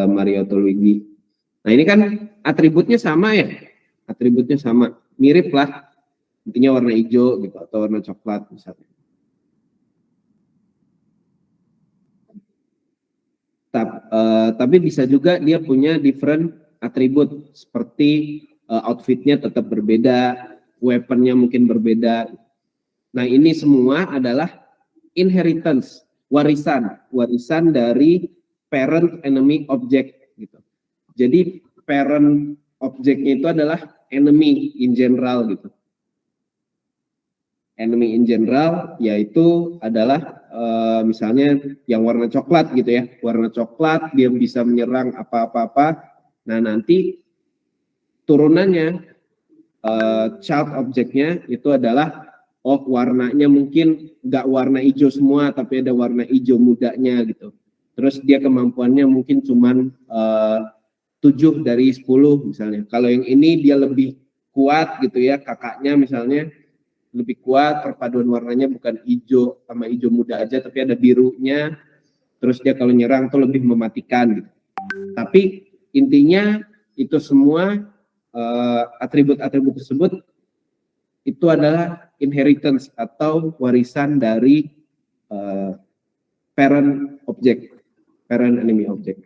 Mario atau Luigi. Nah ini kan atributnya sama ya, atributnya sama, mirip lah, intinya warna hijau gitu atau warna coklat misalnya. Tapi bisa juga dia punya different atribut, seperti outfitnya tetap berbeda, weaponnya mungkin berbeda. Nah ini semua adalah inheritance, warisan dari parent enemy object gitu. Jadi parent objeknya itu adalah enemy in general gitu. Enemy in general yaitu adalah misalnya yang warna coklat gitu ya. Warna coklat dia bisa menyerang apa-apa. Nah nanti turunannya child objeknya itu adalah warnanya mungkin nggak warna hijau semua, tapi ada warna hijau mudanya gitu. Terus dia kemampuannya mungkin cuman 7 dari 10 misalnya. Kalau yang ini dia lebih kuat gitu ya, kakaknya misalnya lebih kuat, perpaduan warnanya bukan hijau sama hijau muda aja, tapi ada birunya. Terus dia kalau nyerang tuh lebih mematikan gitu. Tapi intinya itu semua atribut-atribut tersebut itu adalah inheritance atau warisan dari parent object, parent enemy object,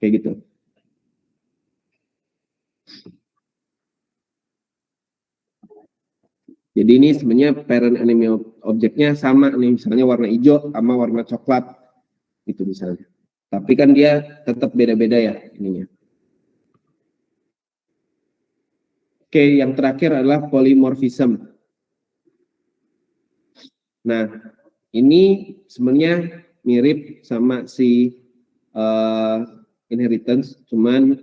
kayak gitu. Jadi ini sebenarnya parent enemy objeknya sama nih, misalnya warna hijau sama warna coklat, gitu misalnya. Tapi kan dia tetap beda-beda ya ininya. Oke, yang terakhir adalah polymorphism. Nah, ini sebenarnya mirip sama si inheritance, cuman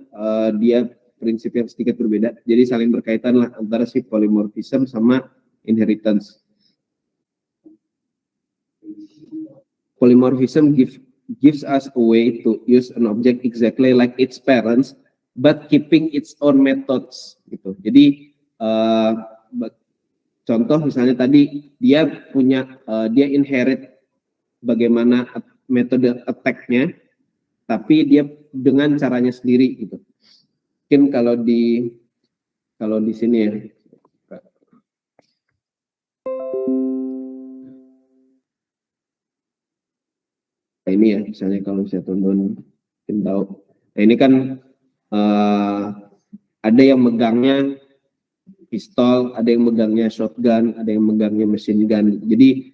dia prinsip yang sedikit berbeda. Jadi saling berkaitan lah antara si polymorphism sama inheritance. Polymorphism gives us a way to use an object exactly like its parents, but keeping its own methods. Gitu. Jadi contoh misalnya tadi dia punya dia inherit bagaimana metode attack-nya, tapi dia dengan caranya sendiri gitu. Mungkin kalau di sini ya. Nah, ini ya misalnya kalau saya tonton mungkin tahu. Nah ini kan ada yang megangnya pistol, ada yang megangnya shotgun, ada yang megangnya machine gun. Jadi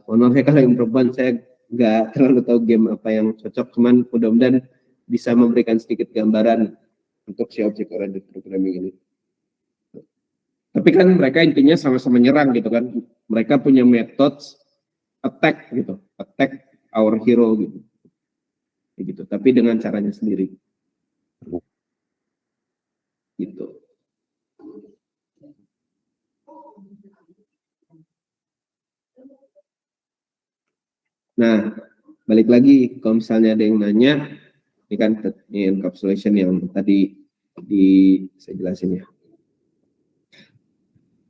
mohon maaf ya kalau yang perempuan saya nggak terlalu tahu game apa yang cocok, cuman mudah-mudahan bisa memberikan sedikit gambaran untuk si object oriented programming ini. Tapi kan mereka intinya sama-sama nyerang gitu kan. Mereka punya methods attack gitu, attack our hero gitu. Gitu. Tapi dengan caranya sendiri. Gitu. Nah, balik lagi kalau misalnya ada yang nanya, ini kan ini encapsulation yang tadi saya jelasin ya.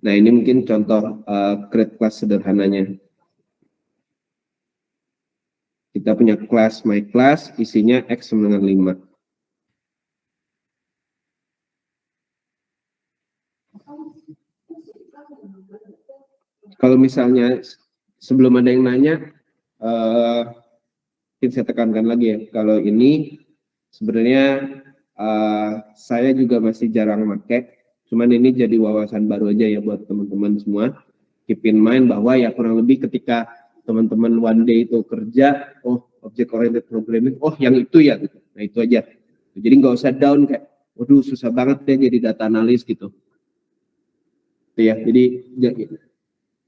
Nah, ini mungkin contoh create class sederhananya. Kita punya class my class, isinya X sama dengan 5. Kalau misalnya sebelum ada yang nanya, mungkin saya tekankan lagi ya, kalau ini sebenarnya saya juga masih jarang pakai, cuman ini jadi wawasan baru aja ya buat teman-teman semua. Keep in mind bahwa ya kurang lebih ketika teman-teman one day itu kerja, oh object oriented programming, oh yang itu ya gitu. Nah itu aja. Jadi nggak usah down kayak, waduh susah banget deh jadi data analis gitu. Ya, jadi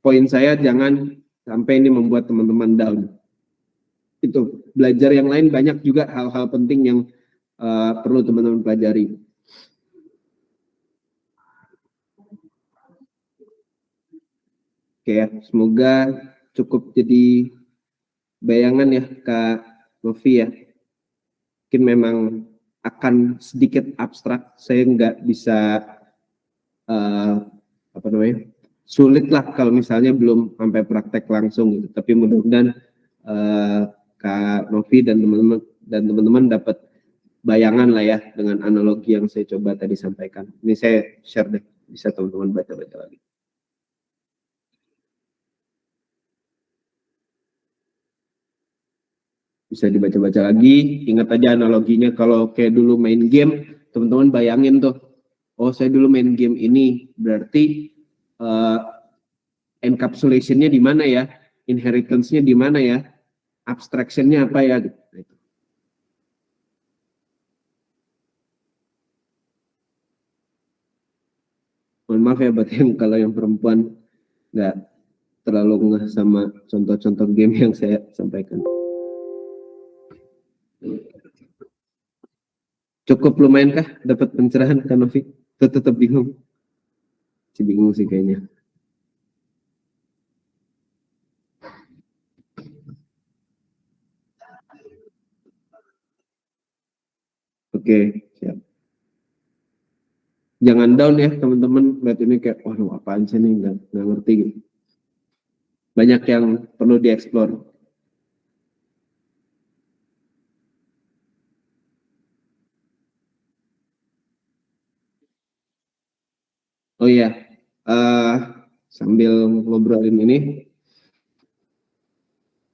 poin saya jangan sampai ini membuat teman-teman down. Itu belajar yang lain banyak juga hal-hal penting yang perlu teman-teman pelajari. Oke ya, semoga cukup jadi bayangan ya Kak Novi ya. Mungkin memang akan sedikit abstrak, saya nggak bisa apa namanya, sulit lah kalau misalnya belum sampai praktek langsung gitu. Tapi mudah-mudahan Kak Novi dan teman-teman dapat bayangan lah ya dengan analogi yang saya coba tadi sampaikan. Ini saya share deh, bisa teman-teman baca-baca lagi. Bisa dibaca-baca lagi, ingat aja analoginya kalau kayak dulu main game, teman-teman bayangin tuh, oh saya dulu main game ini, berarti encapsulation-nya di mana ya, inheritance-nya di mana ya, abstraction-nya apa ya, gitu. Mohon maaf ya buat yang kalau yang perempuan nggak terlalu ngeh sama contoh-contoh game yang saya sampaikan. Cukup lumayan kah dapat pencerahan Kak Novi? Tetap bingung. Bingung sih kayaknya. Oke, siap. Jangan down ya teman-teman, lihat ini kayak, waduh apaan sih nih, nggak ngerti gitu. Banyak yang perlu dieksplor. Oh iya, sambil ngobrolin ini,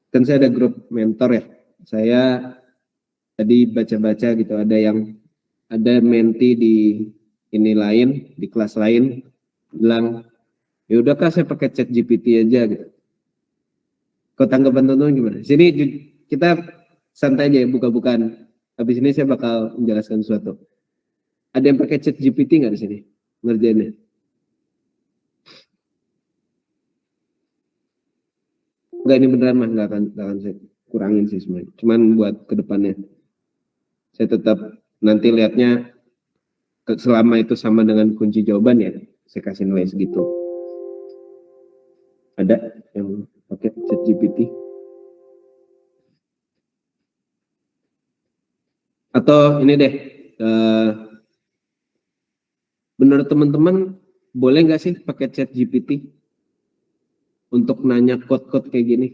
kan saya ada grup mentor ya. Saya tadi baca-baca gitu, ada menti di ini lain, di kelas lain, bilang, ya udah kak saya pakai chat GPT aja gitu. Kau tanggapan teman-teman gimana? Sini kita santai aja ya, buka-bukaan. Habis ini saya bakal menjelaskan sesuatu. Ada yang pakai chat GPT nggak di sini ngerjainnya? Enggak, ini beneran mah nggak akan saya kurangin sih sebenarnya. Cuman buat kedepannya, saya tetap nanti lihatnya selama itu sama dengan kunci jawaban ya, saya kasih nilai segitu. Ada yang pakai chat GPT? Atau ini deh, menurut teman-teman boleh nggak sih pakai chat GPT untuk nanya code-code kayak gini?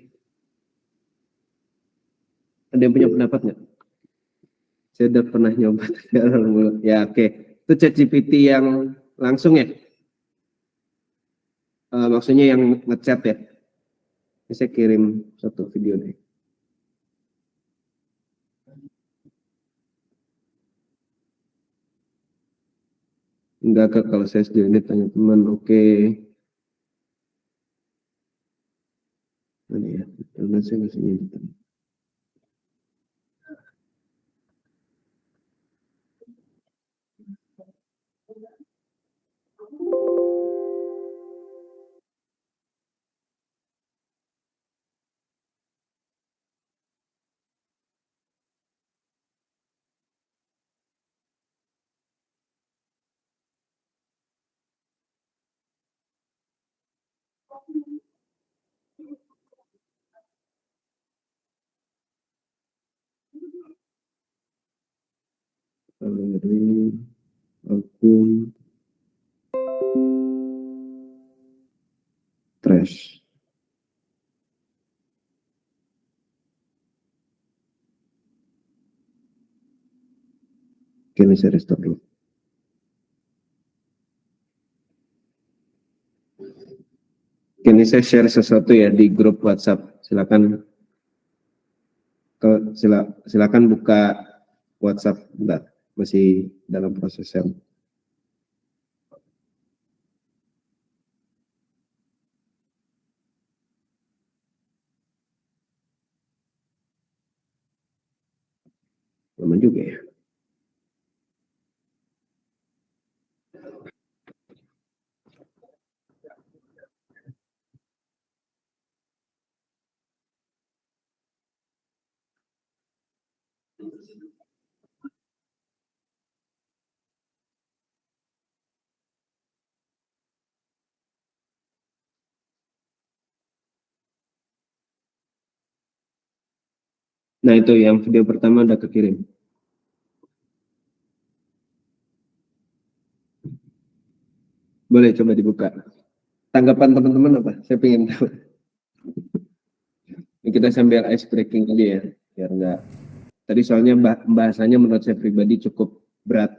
Ada yang punya pendapat nggak? Saya udah pernah nyoba. Ya oke, itu chat GPT yang langsung ya? Maksudnya yang ngechat ya? Ini saya kirim satu video deh. Enggak kak, kalau saya sejauh ini tanya teman, oke. Ini ya, karena saya masih nyimpen. Dari akun trash. Oke, ini saya restore dulu. Ini saya share sesuatu ya di grup WhatsApp. Silakan buka WhatsApp. Bentar, masih dalam proses share. Lama juga ya. Nah itu yang video pertama udah kekirim. Boleh coba dibuka. Tanggapan teman-teman apa? Saya pengen tahu. Ini kita sambil ice breaking aja ya, biar nggak. Tadi soalnya bahasanya menurut saya pribadi cukup berat.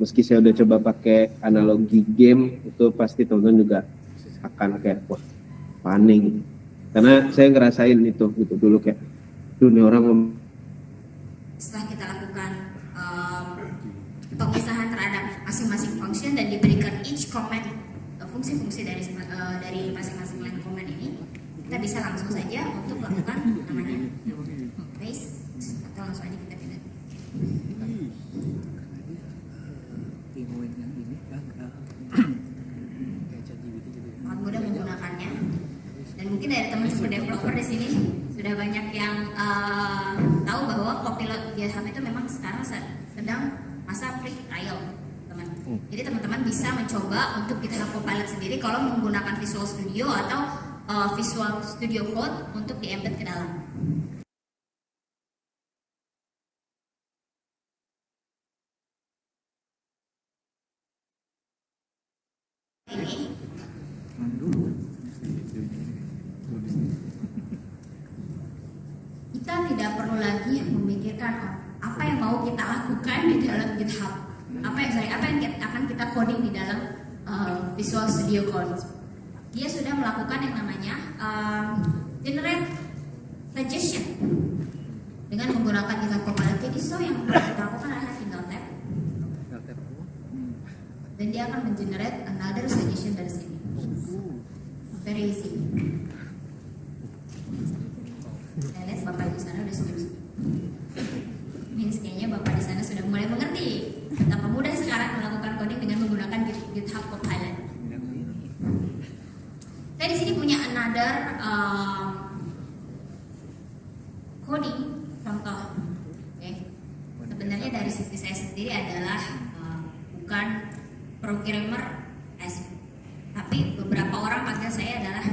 Meski saya udah coba pakai analogi game, itu pasti teman-teman juga akan kayak wah panik. Karena saya ngerasain itu gitu dulu kayak, dunia orang. Setelah kita lakukan pemisahan terhadap masing-masing function dan diberikan each comment fungsi-fungsi dari masing-masing line comment ini, kita bisa langsung saja untuk melakukan namanya paste atau langsung aja kita pilih. Sangat mudah menggunakannya, dan mungkin dari teman-teman developer di sini sudah banyak yang tahu bahwa Copilot GitHub itu memang sekarang sedang masa free trial, teman. Jadi teman-teman bisa mencoba untuk GitHub Copilot sendiri kalau menggunakan Visual Studio atau Visual Studio Code untuk di-embed ke dalam. Ini kita tidak perlu lagi memikirkan apa yang mau kita lakukan di dalam GitHub, apa yang akan kita coding di dalam Visual Studio Code. Dia sudah melakukan yang namanya generate suggestion dengan menggunakan GitHub Copilot. Jadi yang kita lakukan adalah tinggal tap dan dia akan mengenerate another suggestion dari sini. Very easy. Saya lihat Bapak di sana udah setuju. Ini kayaknya Bapak di sana sudah mulai mengerti betapa mudah sekarang melakukan coding dengan menggunakan GitHub Copilot. Saya di sini punya another coding contoh. Okay. Sebenarnya dari sisi saya sendiri adalah bukan programmer tapi beberapa orang panggil saya adalah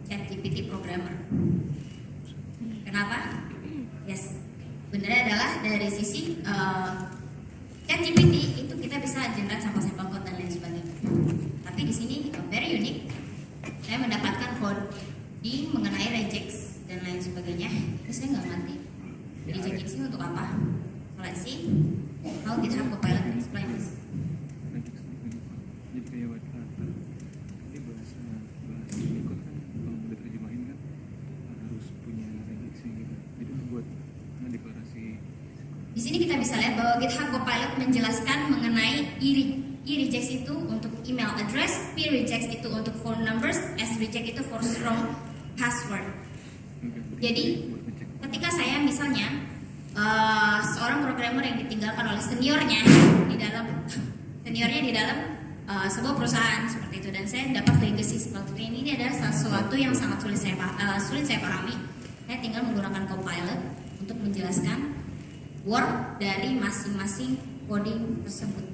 ChatGPT programmer. Kenapa? Yes, benernya adalah dari sisi ChatGPT itu kita bisa generate sampel-sampel code dan lain sebagainya. Tapi di sini very unique. Saya mendapatkan coding mengenai regex dan lain sebagainya. Terus saya nggak ngerti regex ini untuk apa. So let's see how GitHub Copilot explain this. Di sini kita bisa lihat bahwa GitHub Copilot menjelaskan mengenai e-reject itu untuk email address, p-reject itu untuk phone numbers, s-reject itu for strong password. Jadi ketika saya misalnya seorang programmer yang ditinggalkan oleh seniornya di dalam sebuah perusahaan seperti itu, dan saya dapat legacy seperti ini adalah sesuatu yang sangat sulit saya pahami. Saya tinggal menggunakan Copilot untuk menjelaskan work dari masing-masing coding tersebut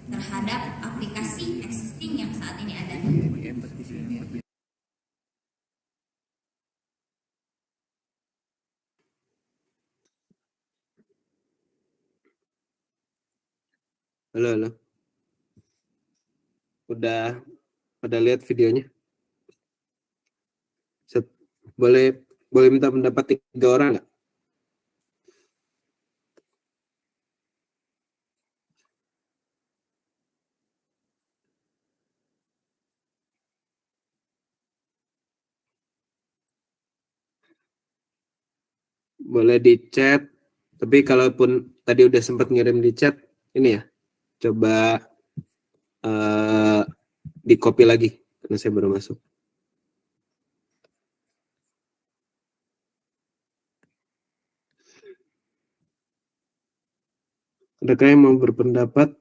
terhadap aplikasi existing yang saat ini ada. Halo. Udah lihat videonya? Boleh minta pendapat 3 orang nggak? boleh di chat. Tapi kalaupun tadi udah sempat ngirim di chat, ini ya, coba di copy lagi karena saya baru masuk. Adakah yang mau berpendapat?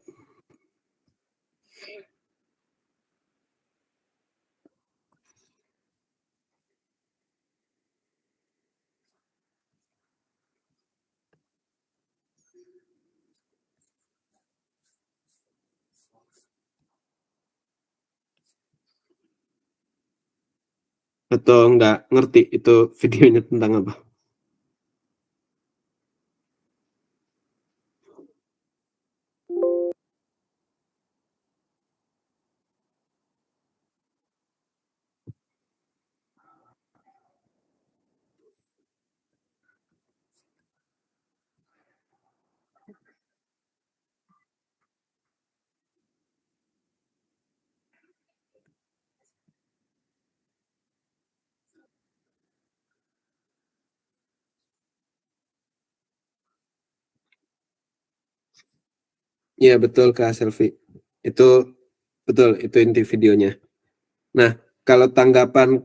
Atau nggak ngerti itu videonya tentang apa? Iya betul Kak Selfie. Itu betul, itu inti videonya. Nah, kalau tanggapan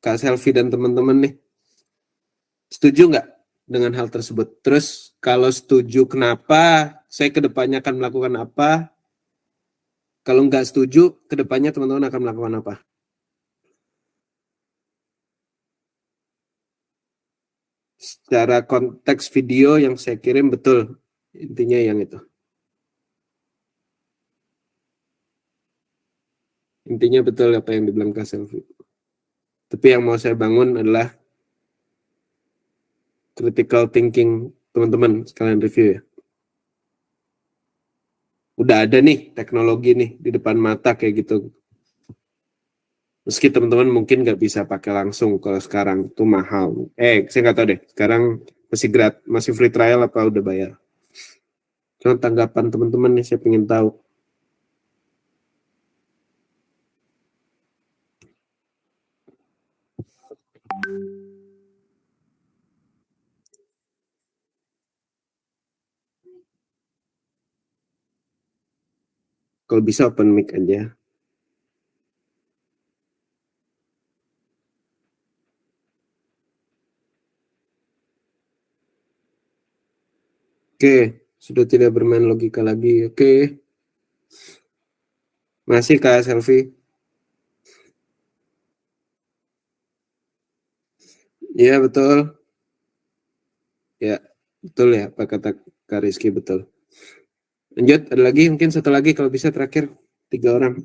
Kak Selfie dan teman-teman nih, setuju nggak dengan hal tersebut? Terus kalau setuju kenapa? Saya kedepannya akan melakukan apa? Kalau nggak setuju, kedepannya teman-teman akan melakukan apa? Secara konteks video yang saya kirim betul, intinya yang itu. Intinya betul apa yang dibilang Kak Selfie. Tapi yang mau saya bangun adalah critical thinking teman-teman sekalian review ya. Udah ada nih teknologi nih di depan mata kayak gitu. Meski teman-teman mungkin nggak bisa pakai langsung kalau sekarang itu mahal. Saya nggak tahu deh. Sekarang masih free trial apa udah bayar? Cuma tanggapan teman-teman nih saya pengen tahu. Kalau bisa open mic aja. Oke, sudah tidak bermain logika lagi. Oke. Masih Kak Selfie. Iya betul. Ya, betul ya apa kata Kak Rizky, betul. Lanjut, ada lagi mungkin satu lagi kalau bisa terakhir 3 orang.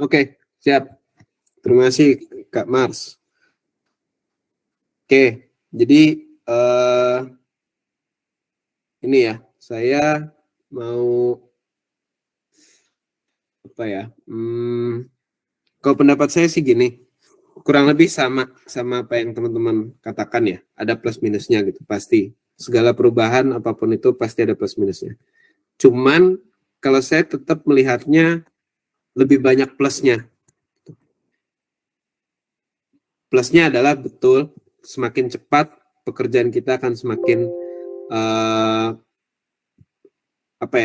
Oke, siap. Terima kasih Kak Mars. Oke, jadi ini ya, saya mau apa ya? Kalau pendapat saya sih gini, kurang lebih sama apa yang teman-teman katakan ya. Ada plus minusnya gitu, pasti. Segala perubahan apapun itu pasti ada plus minusnya. Cuman kalau saya tetap melihatnya lebih banyak plusnya. Plusnya adalah betul semakin cepat pekerjaan kita akan semakin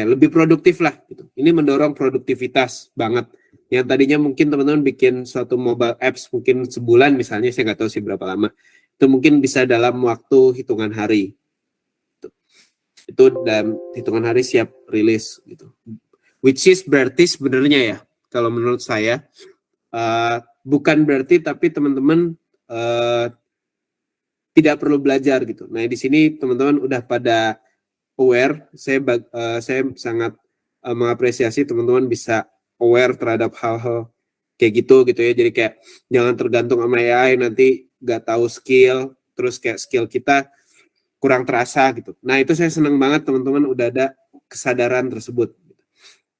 lebih produktif lah gitu. Ini mendorong produktivitas banget. Yang tadinya mungkin teman-teman bikin suatu mobile apps mungkin sebulan misalnya, saya nggak tahu sih berapa lama, itu mungkin bisa dalam waktu hitungan hari. Itu dalam hitungan hari siap rilis gitu. Which is berarti sebenarnya ya, kalau menurut saya bukan berarti tapi teman-teman tidak perlu belajar gitu. Nah di sini teman-teman udah pada aware. Saya sangat mengapresiasi teman-teman bisa aware terhadap hal-hal kayak gitu ya. Jadi kayak jangan tergantung sama AI nanti nggak tahu skill, terus kayak skill kita kurang terasa gitu. Nah itu saya senang banget teman-teman udah ada kesadaran tersebut.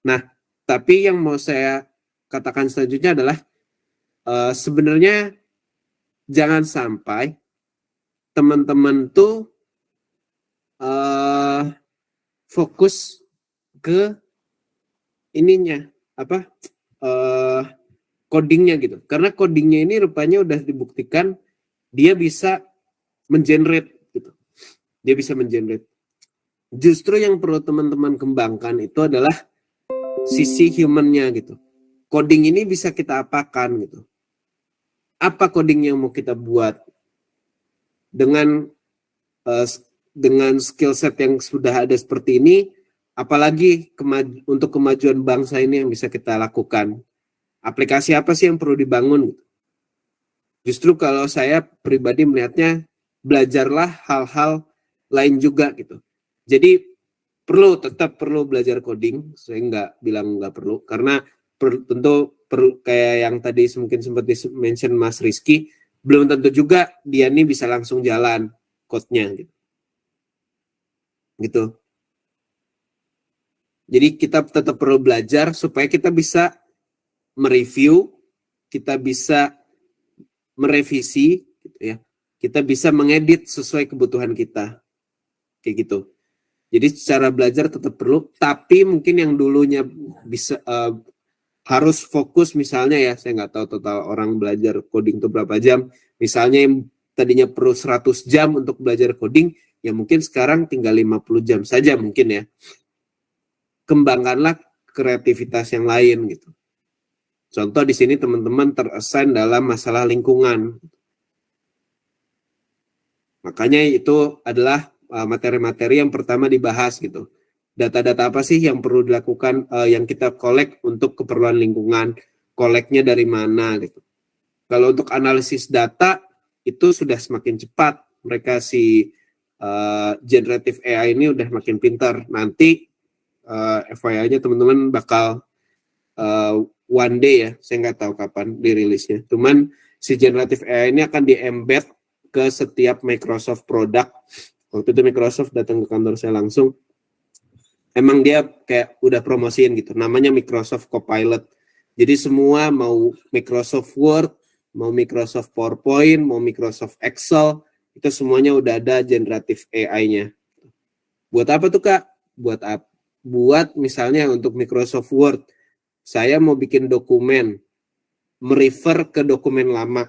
Nah tapi yang mau saya katakan selanjutnya adalah sebenarnya jangan sampai teman-teman tuh fokus ke ininya apa codingnya gitu, karena codingnya ini rupanya udah dibuktikan dia bisa mengenerate gitu, dia bisa mengenerate. Justru yang perlu teman-teman kembangkan itu adalah sisi humannya gitu. Coding ini bisa kita apakan gitu, apa coding yang mau kita buat dengan skill set yang sudah ada seperti ini, apalagi untuk kemajuan bangsa ini yang bisa kita lakukan. Aplikasi apa sih yang perlu dibangun? Justru kalau saya pribadi melihatnya, belajarlah hal-hal lain juga gitu. Jadi tetap perlu belajar coding. Saya nggak bilang nggak perlu, karena tentu perlu, kayak yang tadi mungkin sempat di-mention Mas Rizky, belum tentu juga dia nih bisa langsung jalan code-nya gitu. Jadi kita tetap perlu belajar supaya kita bisa mereview, kita bisa merevisi gitu ya. Kita bisa mengedit sesuai kebutuhan kita. Kayak gitu. Jadi secara belajar tetap perlu, tapi mungkin yang dulunya bisa harus fokus, misalnya ya, saya nggak tahu total orang belajar coding itu berapa jam. Misalnya yang tadinya perlu 100 jam untuk belajar coding, ya mungkin sekarang tinggal 50 jam saja mungkin ya. Kembangkanlah kreativitas yang lain gitu. Contoh di sini teman-teman terassign dalam masalah lingkungan. Makanya itu adalah materi-materi yang pertama dibahas gitu. Data-data apa sih yang perlu dilakukan, yang kita collect untuk keperluan lingkungan, collect-nya dari mana gitu. Kalau untuk analisis data itu sudah semakin cepat. Mereka generative AI ini udah makin pintar. Nanti FYI-nya teman-teman bakal one day ya, saya nggak tahu kapan dirilisnya. Cuman si generative AI ini akan di-embed ke setiap Microsoft produk. Waktu itu Microsoft datang ke kantor saya langsung. Emang dia kayak udah promosiin gitu, namanya Microsoft Copilot. Jadi semua mau Microsoft Word, mau Microsoft PowerPoint, mau Microsoft Excel, itu semuanya udah ada generative AI-nya. Buat apa tuh Kak? Buat misalnya untuk Microsoft Word, saya mau bikin dokumen, merefer ke dokumen lama.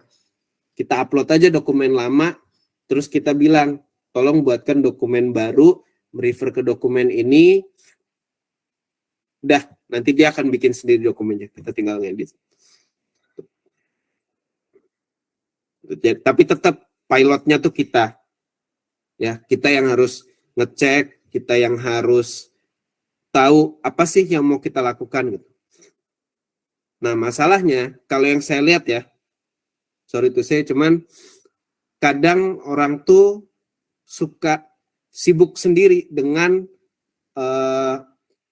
Kita upload aja dokumen lama, terus kita bilang, tolong buatkan dokumen baru, merefer ke dokumen ini, udah, nanti dia akan bikin sendiri dokumennya, kita tinggal ngedit. Tapi tetap pilotnya tuh kita, ya, kita yang harus ngecek, kita yang harus tahu apa sih yang mau kita lakukan gitu. Nah masalahnya, kalau yang saya lihat ya, sorry to say, cuman kadang orang tuh suka sibuk sendiri dengan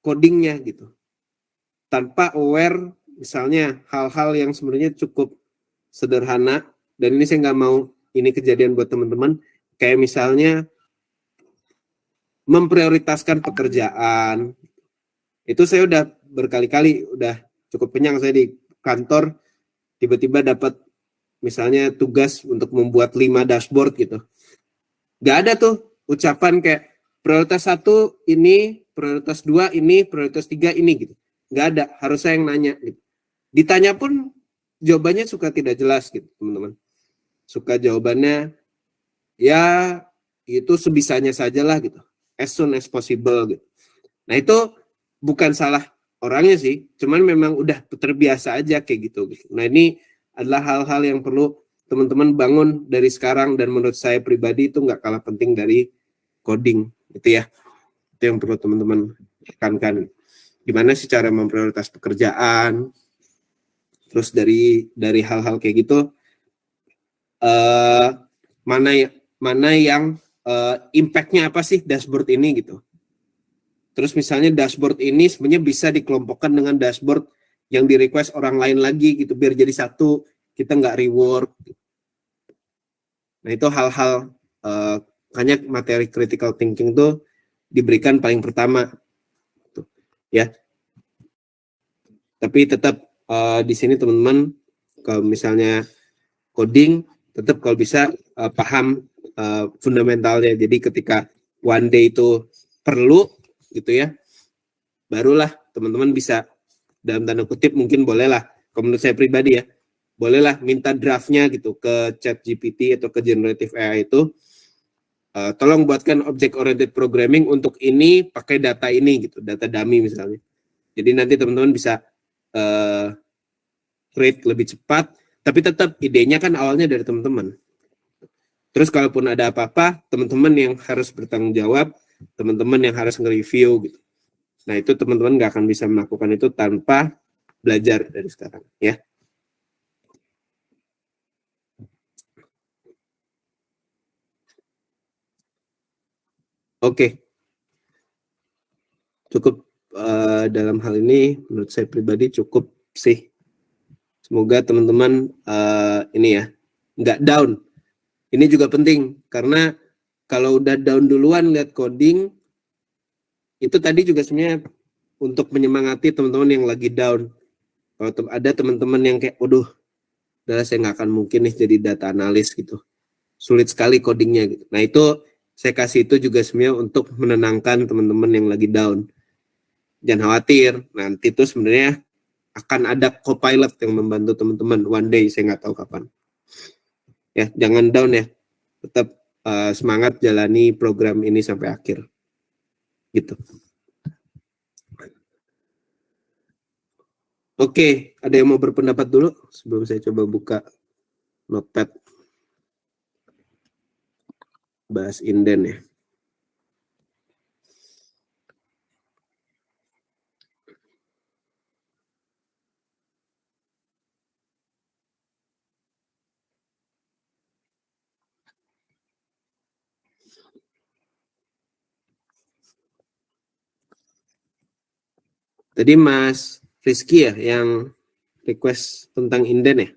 codingnya gitu, tanpa aware misalnya hal-hal yang sebenarnya cukup sederhana. Dan ini saya nggak mau ini kejadian buat teman-teman, kayak misalnya memprioritaskan pekerjaan. Itu saya udah berkali-kali, udah cukup kenyang saya di kantor, tiba-tiba dapat misalnya tugas untuk membuat 5 dashboard gitu. Gak ada tuh ucapan kayak prioritas 1 ini, prioritas 2 ini, prioritas 3 ini gitu. Gak ada, harus saya yang nanya gitu. Ditanya pun jawabannya suka tidak jelas gitu, teman-teman. Suka jawabannya ya itu sebisanya sajalah gitu. As soon as possible gitu. Nah itu bukan salah orangnya sih, cuman memang udah terbiasa aja kayak gitu. Nah ini adalah hal-hal yang perlu teman-teman bangun dari sekarang, dan menurut saya pribadi itu nggak kalah penting dari coding gitu ya. Itu yang perlu teman-teman tekankan. Gimana sih cara memprioritas pekerjaan? Terus dari hal-hal kayak gitu, mana yang impact-nya apa sih dashboard ini gitu. Terus misalnya dashboard ini sebenarnya bisa dikelompokkan dengan dashboard yang di request orang lain lagi gitu, biar jadi satu, kita nggak rework. Nah itu hal-hal, makanya materi critical thinking tuh diberikan paling pertama gitu, ya. Tapi tetap di sini teman-teman, kalau misalnya coding tetap kalau bisa paham fundamentalnya. Jadi ketika one day itu perlu gitu ya, barulah teman-teman bisa dalam tanda kutip mungkin bolehlah, kalau menurut saya pribadi ya, bolehlah minta draftnya gitu ke ChatGPT atau ke generative AI itu, tolong buatkan object oriented programming untuk ini pakai data ini gitu, data dummy misalnya. Jadi nanti teman-teman bisa create lebih cepat, tapi tetap idenya kan awalnya dari teman-teman. Terus kalaupun ada apa-apa, teman-teman yang harus bertanggung jawab, teman-teman yang harus nge-review gitu. Nah itu teman-teman nggak akan bisa melakukan itu tanpa belajar dari sekarang ya. Oke. Cukup dalam hal ini menurut saya pribadi cukup sih. Semoga teman-teman ini ya nggak down. Ini juga penting karena kalau udah down duluan lihat coding itu tadi juga sebenarnya untuk menyemangati teman-teman yang lagi down. Kalau ada teman-teman yang kayak, waduh, udah saya nggak akan mungkin nih jadi data analis gitu. Sulit sekali codingnya gitu. Nah itu saya kasih itu juga sebenarnya untuk menenangkan teman-teman yang lagi down. Jangan khawatir, nanti tuh sebenarnya akan ada copilot yang membantu teman-teman. One day, saya nggak tahu kapan. Ya, jangan down ya. Tetap semangat jalani program ini sampai akhir. Gitu. Oke, ada yang mau berpendapat dulu sebelum saya coba buka notepad. Bahas inden ya. Tadi Mas Rizky ya yang request tentang inden ya?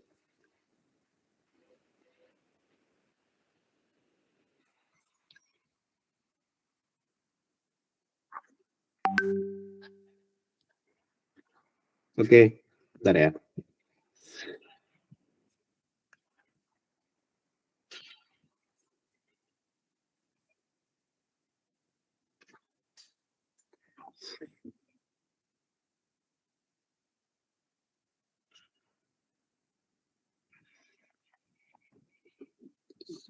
Oke, bentar ya.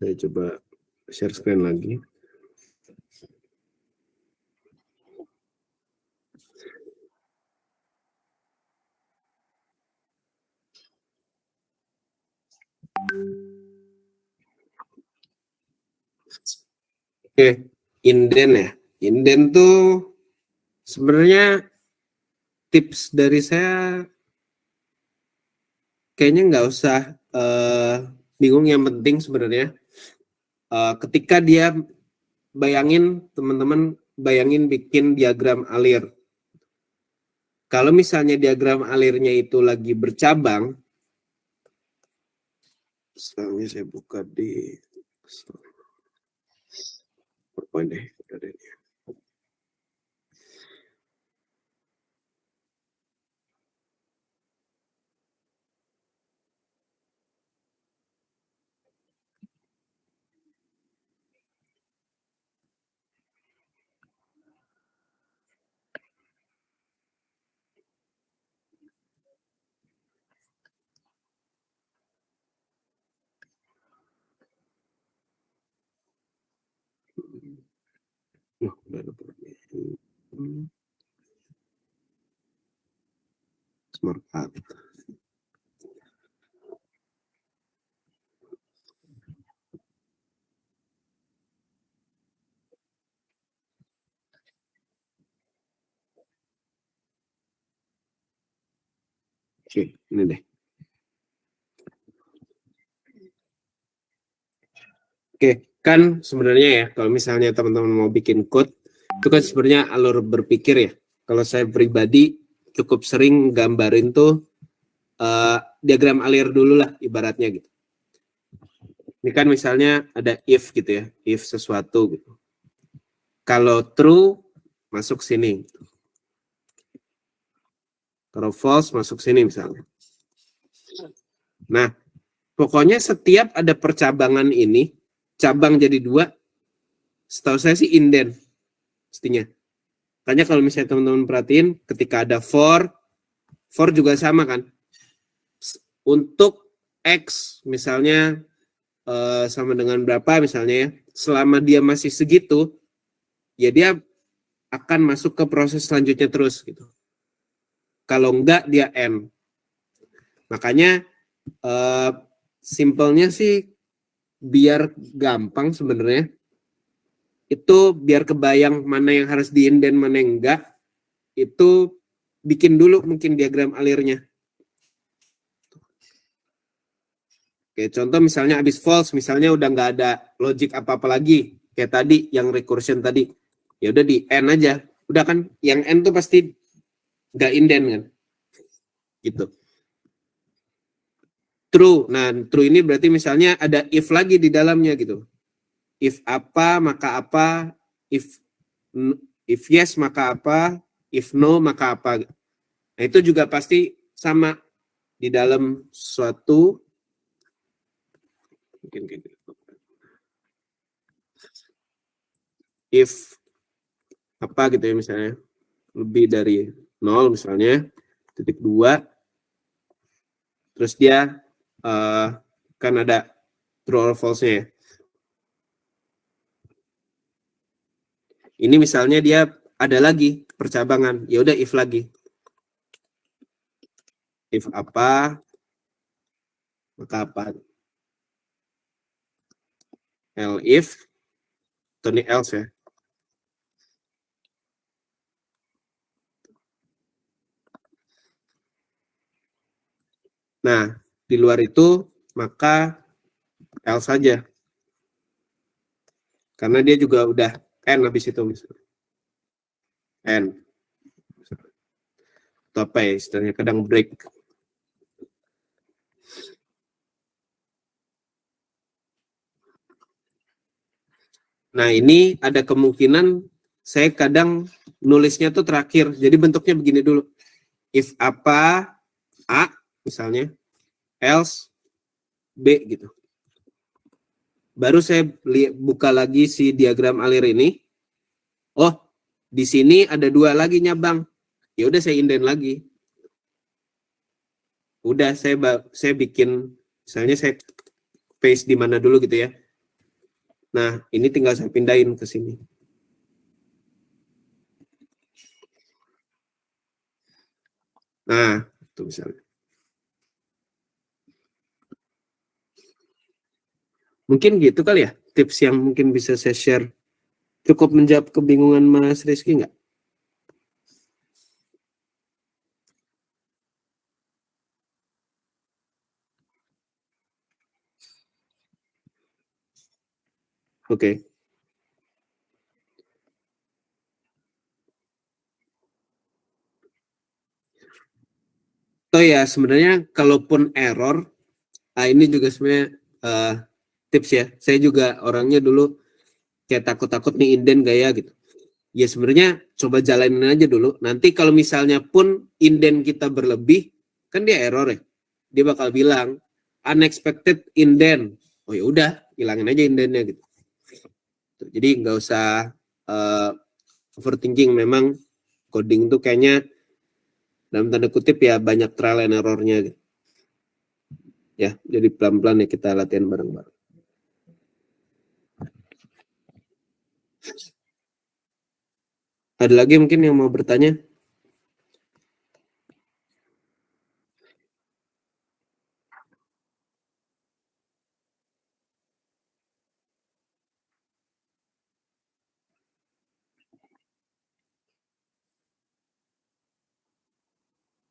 Saya coba share screen lagi. Oke, inden ya. Inden tuh sebenarnya tips dari saya kayaknya nggak usah bingung. Yang penting sebenarnya ketika dia bayangin, teman-teman bayangin bikin diagram alir. Kalau misalnya diagram alirnya itu lagi bercabang, misalnya saya buka di PowerPoint deh. Smart Art. Oke, ini deh. Oke, kan sebenarnya ya kalau misalnya teman-teman mau bikin code itu kan sebenarnya alur berpikir ya. Kalau saya pribadi cukup sering gambarin tuh diagram alir dulu lah ibaratnya gitu. Ini kan misalnya ada if gitu ya, if sesuatu gitu. Kalau true masuk sini. Kalau false masuk sini misalnya. Nah, Pokoknya setiap ada percabangan ini, cabang jadi 2, setahu saya sih inden mestinya. Makanya kalau misalnya teman-teman perhatiin, ketika ada for juga sama kan. Untuk X misalnya sama dengan berapa misalnya ya, selama dia masih segitu, ya dia akan masuk ke proses selanjutnya terus gitu. Kalau enggak dia N. Makanya simpelnya sih biar gampang sebenarnya, itu biar kebayang mana yang harus diinden mana yang enggak, itu bikin dulu mungkin diagram alirnya. Oke, contoh misalnya habis false, misalnya udah nggak ada logic apa-apa lagi, kayak tadi yang recursion tadi, ya udah di N aja, udah kan, yang N tuh pasti nggak inden kan, gitu. True, nah true ini berarti misalnya ada if lagi di dalamnya gitu, if apa maka apa, if yes maka apa, if no maka apa. Nah itu juga pasti sama di dalam suatu mungkin kayak gitu. If apa gitu ya misalnya lebih dari 0 misalnya, titik 2, terus dia kan ada true or false-nya ya. Ini misalnya dia ada lagi percabangan, ya udah if lagi. If apa maka apa. If atau ini else ya. Nah, di luar itu maka else saja. Karena dia juga udah N habis itu misalnya. N. Atau apa ya istilahnya, kadang break. Nah, ini ada kemungkinan saya kadang nulisnya tuh terakhir. Jadi bentuknya begini dulu. If apa A misalnya, else B gitu. Baru saya buka lagi si diagram alir ini. Oh, di sini ada 2 lagi nyabang. Ya udah saya inden lagi. Udah saya bikin, misalnya saya paste di mana dulu gitu ya. Nah, ini tinggal saya pindahin ke sini. Nah, itu misalnya. Mungkin gitu kali ya, tips yang mungkin bisa saya share. Cukup menjawab kebingungan Mas Rizky nggak? Oke. Oh ya, sebenarnya kalaupun error, ini juga sebenarnya tips ya. Saya juga orangnya dulu kayak takut-takut nih inden gak ya gitu. Ya sebenarnya coba jalanin aja dulu. Nanti kalau misalnya pun inden kita berlebih, kan dia error ya. Dia bakal bilang unexpected indent. Oh ya udah, hilangin aja indennya gitu. Jadi nggak usah overthinking. Memang coding tuh kayaknya dalam tanda kutip ya banyak trial and error-nya gitu. Ya, jadi pelan-pelan ya kita latihan bareng-bareng. Ada lagi mungkin yang mau bertanya?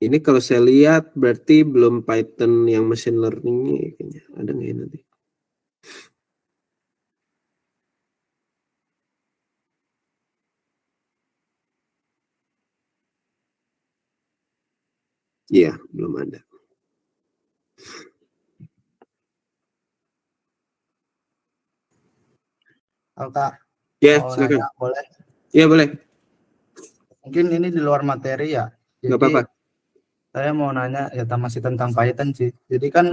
Ini kalau saya lihat berarti belum Python yang machine learning-nya kayaknya. Ada nggak ya nanti? Iya, belum ada. Kak, Ya, mau silakan. nanya, boleh? Iya, boleh. Mungkin ini di luar materi ya. Nggak Jadi apa-apa. saya mau nanya ya masih tentang Python sih. Jadi kan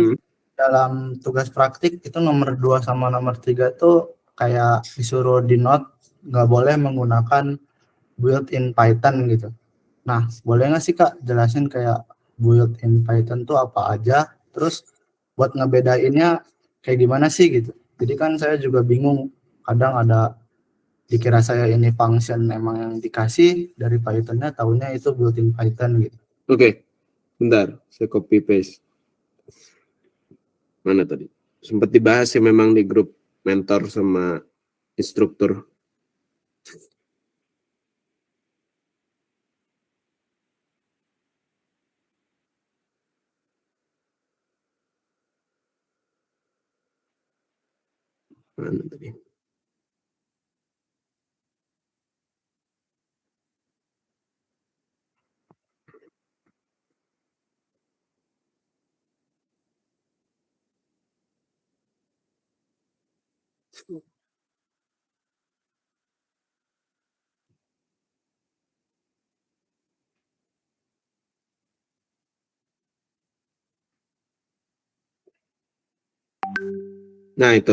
dalam tugas praktik itu nomor 2 sama nomor 3 tuh kayak disuruh di note nggak boleh menggunakan built-in Python gitu. Nah, boleh nggak sih Kak jelasin kayak built-in Python tuh apa aja? Terus buat ngebedainnya kayak gimana sih gitu. Jadi kan saya juga bingung, kadang ada dikira saya ini function emang yang dikasih dari Python-nya, taunya itu built-in Python gitu. Oke, bentar, saya copy paste. Mana tadi? Sempat dibahas ya memang di grup mentor sama instruktur. Mana tadi? Nah itu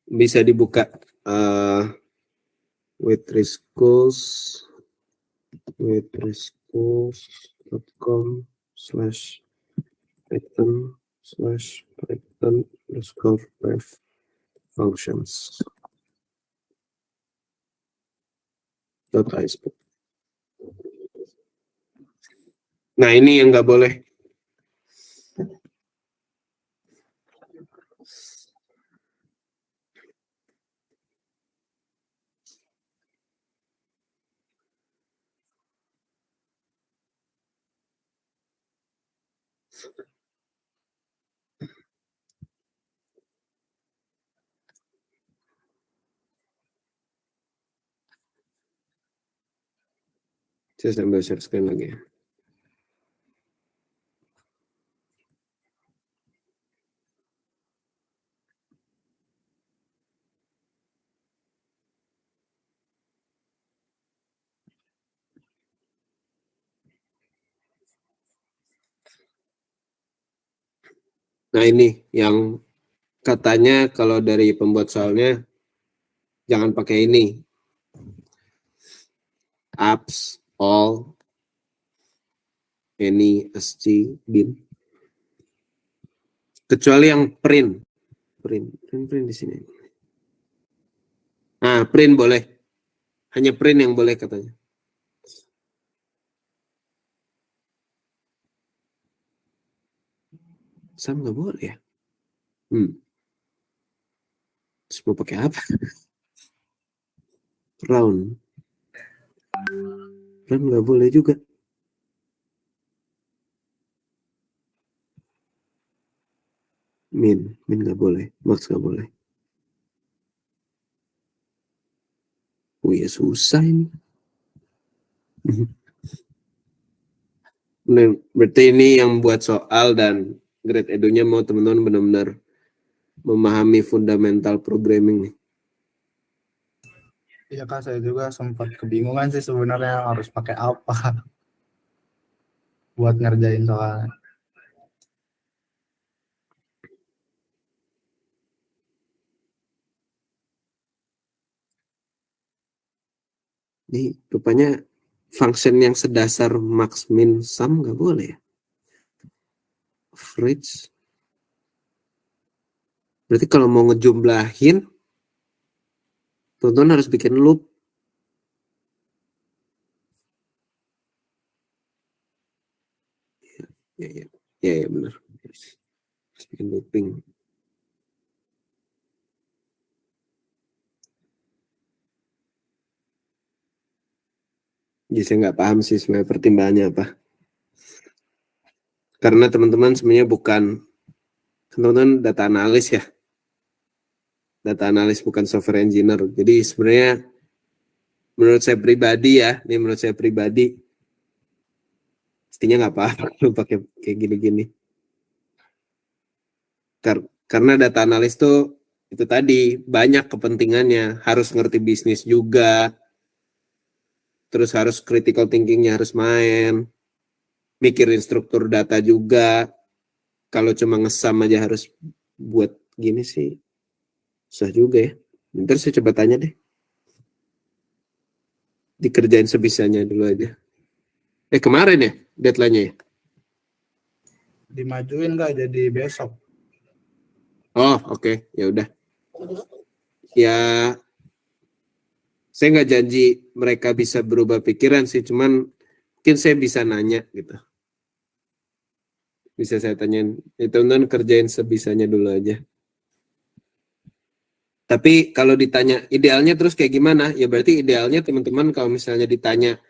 bisa dibuka withriscos.com/python/python_ref functions. Nah ini yang nggak boleh. Saya sambil share screen lagi ya. Nah ini yang katanya kalau dari pembuat soalnya jangan pakai ini. Apps, all, any, sc, bin. Kecuali yang print di sini. Nah, print boleh. Hanya print yang boleh katanya. Sam nggak boleh ya? Terus mau pakai apa? Round nggak boleh juga. Min nggak boleh. Max nggak boleh. Oh ya susah ini. Berarti ini yang buat soal dan grade edu-nya mau teman-teman benar-benar memahami fundamental programming nih. Iya Kak, saya juga sempat kebingungan sih sebenarnya harus pakai apa buat ngerjain soalnya. Ini rupanya function yang sedasar max min sum nggak boleh ya? Average. Berarti kalau mau ngejumlahin, teman-teman harus bikin loop. Ya benar. Harus bikin looping. Jadi saya nggak paham sih sebenarnya pertimbangannya apa. Karena teman-teman sebenarnya bukan, teman-teman data analis ya. Data analis bukan software engineer. Jadi sebenarnya menurut saya pribadi ya, ini menurut saya pribadi, pastinya nggak apa-apa lu pakai kayak gini-gini. Karena data analis tuh itu tadi banyak kepentingannya, harus ngerti bisnis juga, terus harus critical thinkingnya harus main, mikirin struktur data juga, kalau cuma ngesam aja harus buat gini sih susah juga ya. Ntar saya coba tanya deh. Dikerjain sebisanya dulu aja. Kemarin ya deadline-nya ya? Dimajuin nggak jadi besok? Oh, oke. Ya udah. Ya, saya nggak janji mereka bisa berubah pikiran sih, cuman mungkin saya bisa nanya gitu. Bisa saya tanyain, teman-teman kerjain sebisanya dulu aja. Tapi kalau ditanya idealnya terus kayak gimana? Ya berarti idealnya teman-teman kalau misalnya ditanya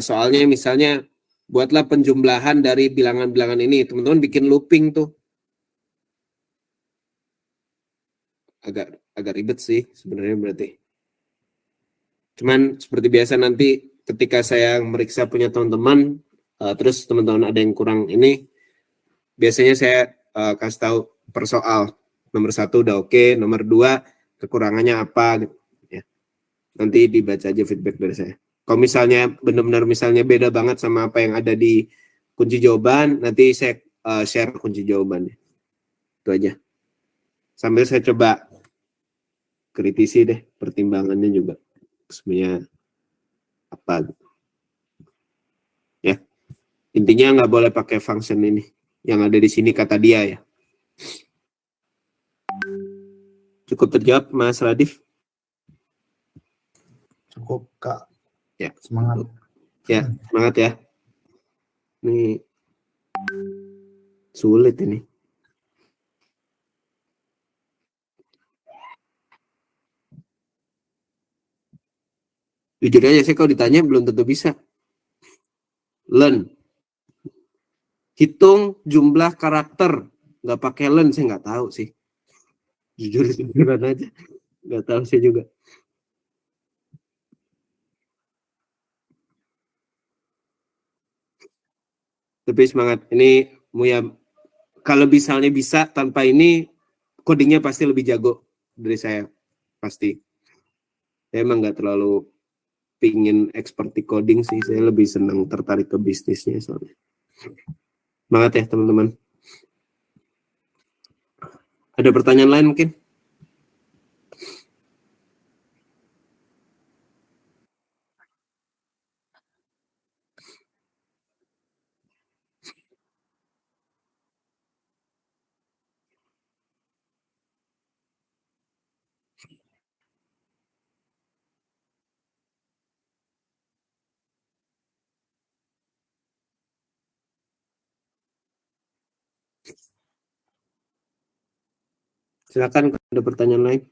soalnya misalnya buatlah penjumlahan dari bilangan-bilangan ini, teman-teman bikin looping tuh. Agak ribet sih sebenarnya berarti. Cuman seperti biasa nanti ketika saya meriksa punya teman-teman, terus teman-teman ada yang kurang ini, biasanya saya kasih tahu per soal. Nomor 1 udah oke, nomor 2 kekurangannya apa gitu ya. Nanti dibaca aja feedback dari saya. Kalau misalnya benar-benar misalnya beda banget sama apa yang ada di kunci jawaban, nanti saya share kunci jawabannya. Itu aja. Sambil saya coba kritisi deh pertimbangannya juga. Sebenarnya apa gitu. Ya. Intinya nggak boleh pakai function ini. Yang ada di sini kata dia ya. Cukup terjawab Mas Radif? Cukup Kak. Ya. Semangat. Ya, semangat ya. Ini sulit ini. Jujur aja saya kalau ditanya belum tentu bisa. Learn. Hitung jumlah karakter. Nggak pakai learn saya nggak tahu sih. Jujur aja. Nggak tahu saya juga. Tapi semangat. Ini Muya, kalau misalnya bisa tanpa ini codingnya pasti lebih jago dari saya. Pasti. Saya emang nggak terlalu pingin expert di coding sih. Saya lebih senang tertarik ke bisnisnya soalnya. Semangat ya teman-teman. Ada pertanyaan lain mungkin? Silakan kalau ada pertanyaan lain.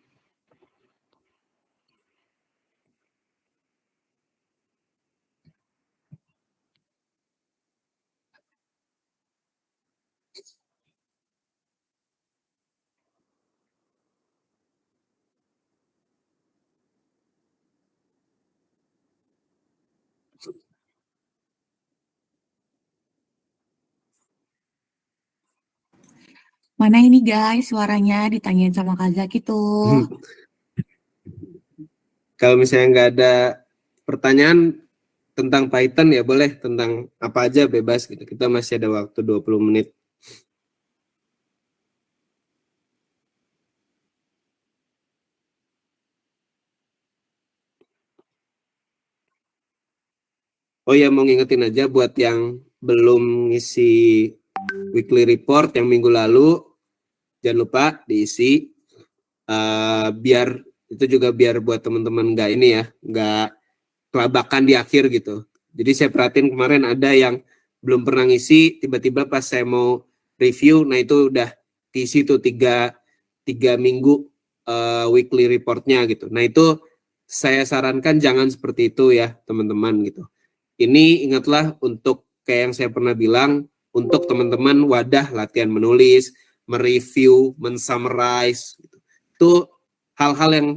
Mana ini guys suaranya ditanyain sama Kak Zaki tuh. Kalau misalnya nggak ada pertanyaan tentang Python ya boleh, tentang apa aja bebas gitu. Kita masih ada waktu 20 menit. Oh ya, mau ngingetin aja buat yang belum ngisi weekly report yang minggu lalu, jangan lupa diisi. Biar itu juga biar buat teman-teman nggak ini ya, nggak kelabakan di akhir gitu. Jadi saya perhatiin kemarin ada yang belum pernah ngisi, tiba-tiba pas saya mau review, nah itu udah diisi tuh 3 minggu weekly reportnya gitu. Nah itu saya sarankan jangan seperti itu ya teman-teman gitu. Ini ingatlah untuk kayak yang saya pernah bilang, untuk teman-teman wadah latihan menulis, mereview, mensummarize gitu. Itu hal-hal yang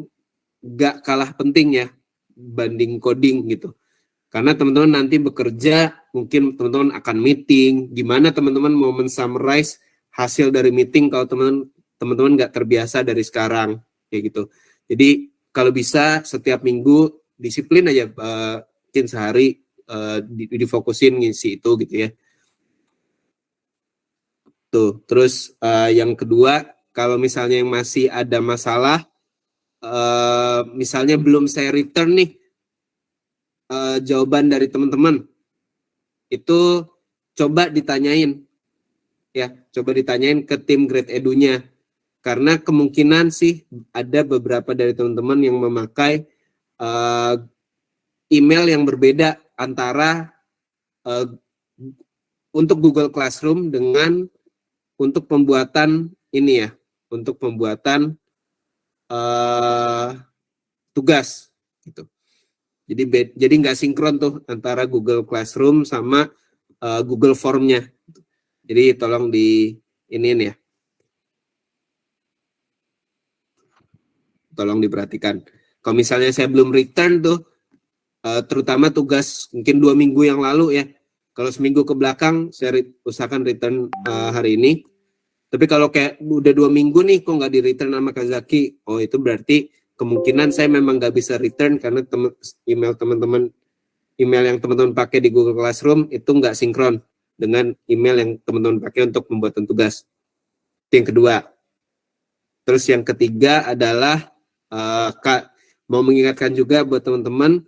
gak kalah penting ya banding coding gitu. Karena teman-teman nanti bekerja, mungkin teman-teman akan meeting, gimana teman-teman mau mensummarize hasil dari meeting kalau teman-teman nggak terbiasa dari sekarang kayak gitu. Jadi kalau bisa setiap minggu disiplin aja, mungkin sehari difokusin ngisi itu gitu ya. Tuh, terus yang kedua, kalau misalnya yang masih ada masalah, misalnya belum saya return nih jawaban dari teman-teman, itu coba ditanyain, ya, coba ditanyain ke tim Grade Edu-nya, karena kemungkinan sih ada beberapa dari teman-teman yang memakai email yang berbeda antara untuk Google Classroom dengan untuk pembuatan ini ya, untuk pembuatan tugas gitu. Jadi nggak sinkron tuh antara Google Classroom sama Google Form-nya. Jadi tolong di iniin ya. Tolong diperhatikan. Kalau misalnya saya belum return tuh, terutama tugas mungkin 2 minggu yang lalu ya. Kalau seminggu ke belakang saya usahakan return hari ini. Tapi kalau kayak udah 2 minggu nih kok nggak di return sama Kazaki, oh itu berarti kemungkinan saya memang nggak bisa return karena email yang teman-teman pakai di Google Classroom itu nggak sinkron dengan email yang teman-teman pakai untuk pembuatan tugas. Itu yang kedua. Terus yang ketiga adalah mau mengingatkan juga buat teman-teman,